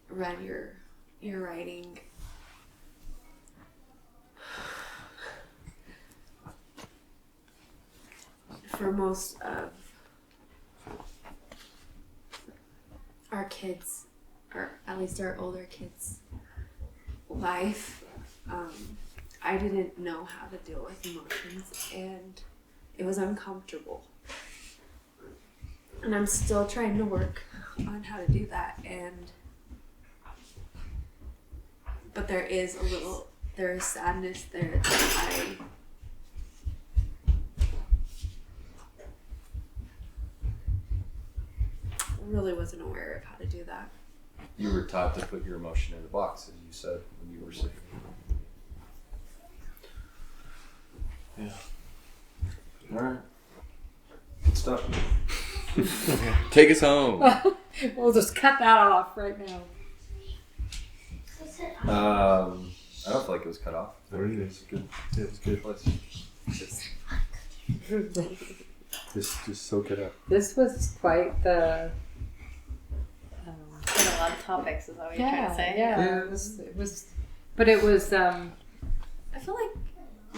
read your writing, for most of our kids, or at least our older kids' life, I didn't know how to deal with emotions, and it was uncomfortable. And I'm still trying to work on how to do that, but there is sadness there that I really wasn't aware of how to do that. You were taught to put your emotion in a box, as you said when you were saying. Yeah. All right. Good stuff. Take us home. We'll just cut that off right now. I don't feel like it was cut off. There it is. Good. Yeah, it's good. Just soak it up. This was quite the. Been a lot of topics, is that what you're trying to say? Yeah. It was, but it was. I feel like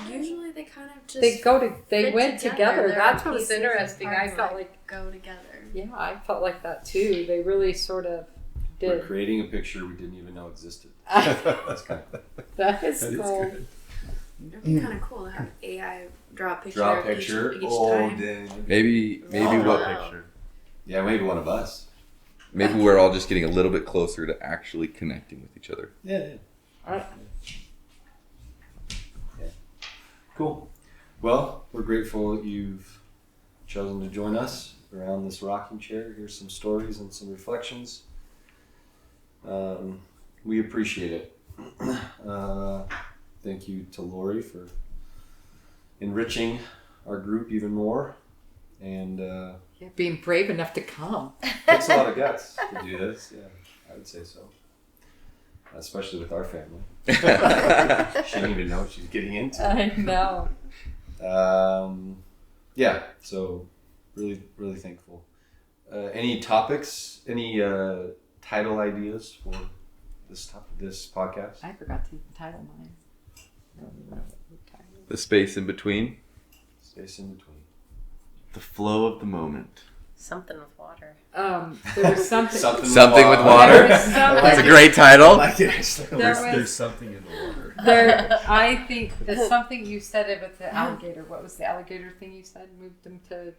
usually they kind of just They went together. They're That's what pieces was interesting. and I parts felt that like go together. Yeah, I felt like that too. They really sort of We're did. creating a picture we didn't even know existed. That's kind of That is That is cool. good. It'd be kind of cool to have AI draw a picture. draw a of picture. each Oh, time. dang. Maybe Oh, Draw wow. a picture. Yeah, maybe one of us. maybe we're all just getting a little bit closer to actually connecting with each other. Yeah. All right. Cool. Well, we're grateful that you've chosen to join us around this rocking chair. Here's some stories and some reflections. We appreciate it. Thank you to Lori for enriching our group even more. And Yeah, being brave enough to come. it takes a lot of guts to do this. Yeah, I would say so. Especially with our family. She didn't even know what she was getting into. I know. Yeah, so really, really thankful. Any topics, any title ideas for this podcast? I forgot to title mine. I don't remember the title. The space in between. Space in between. The flow of the moment. Something with water. There was something. Something with water. There was something. That's a great title. Like it. There was- There's something in the water. I think there's something you said about the alligator. What was the alligator thing you said? Moved them to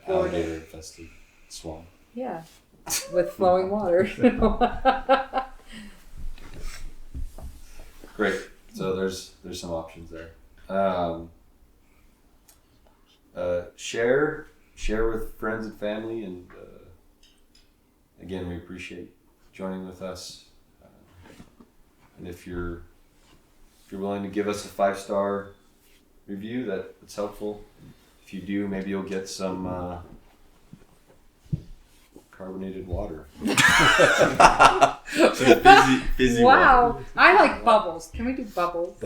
Alligator infested swamp. yeah, with flowing water. Great. So there's some options there. Share with friends and family, and again, we appreciate joining with us. And if you're willing to give us a 5-star review, that's helpful. If you do, maybe you'll get some carbonated water. Some fizzy water. Wow, I like bubbles. Can we do bubbles?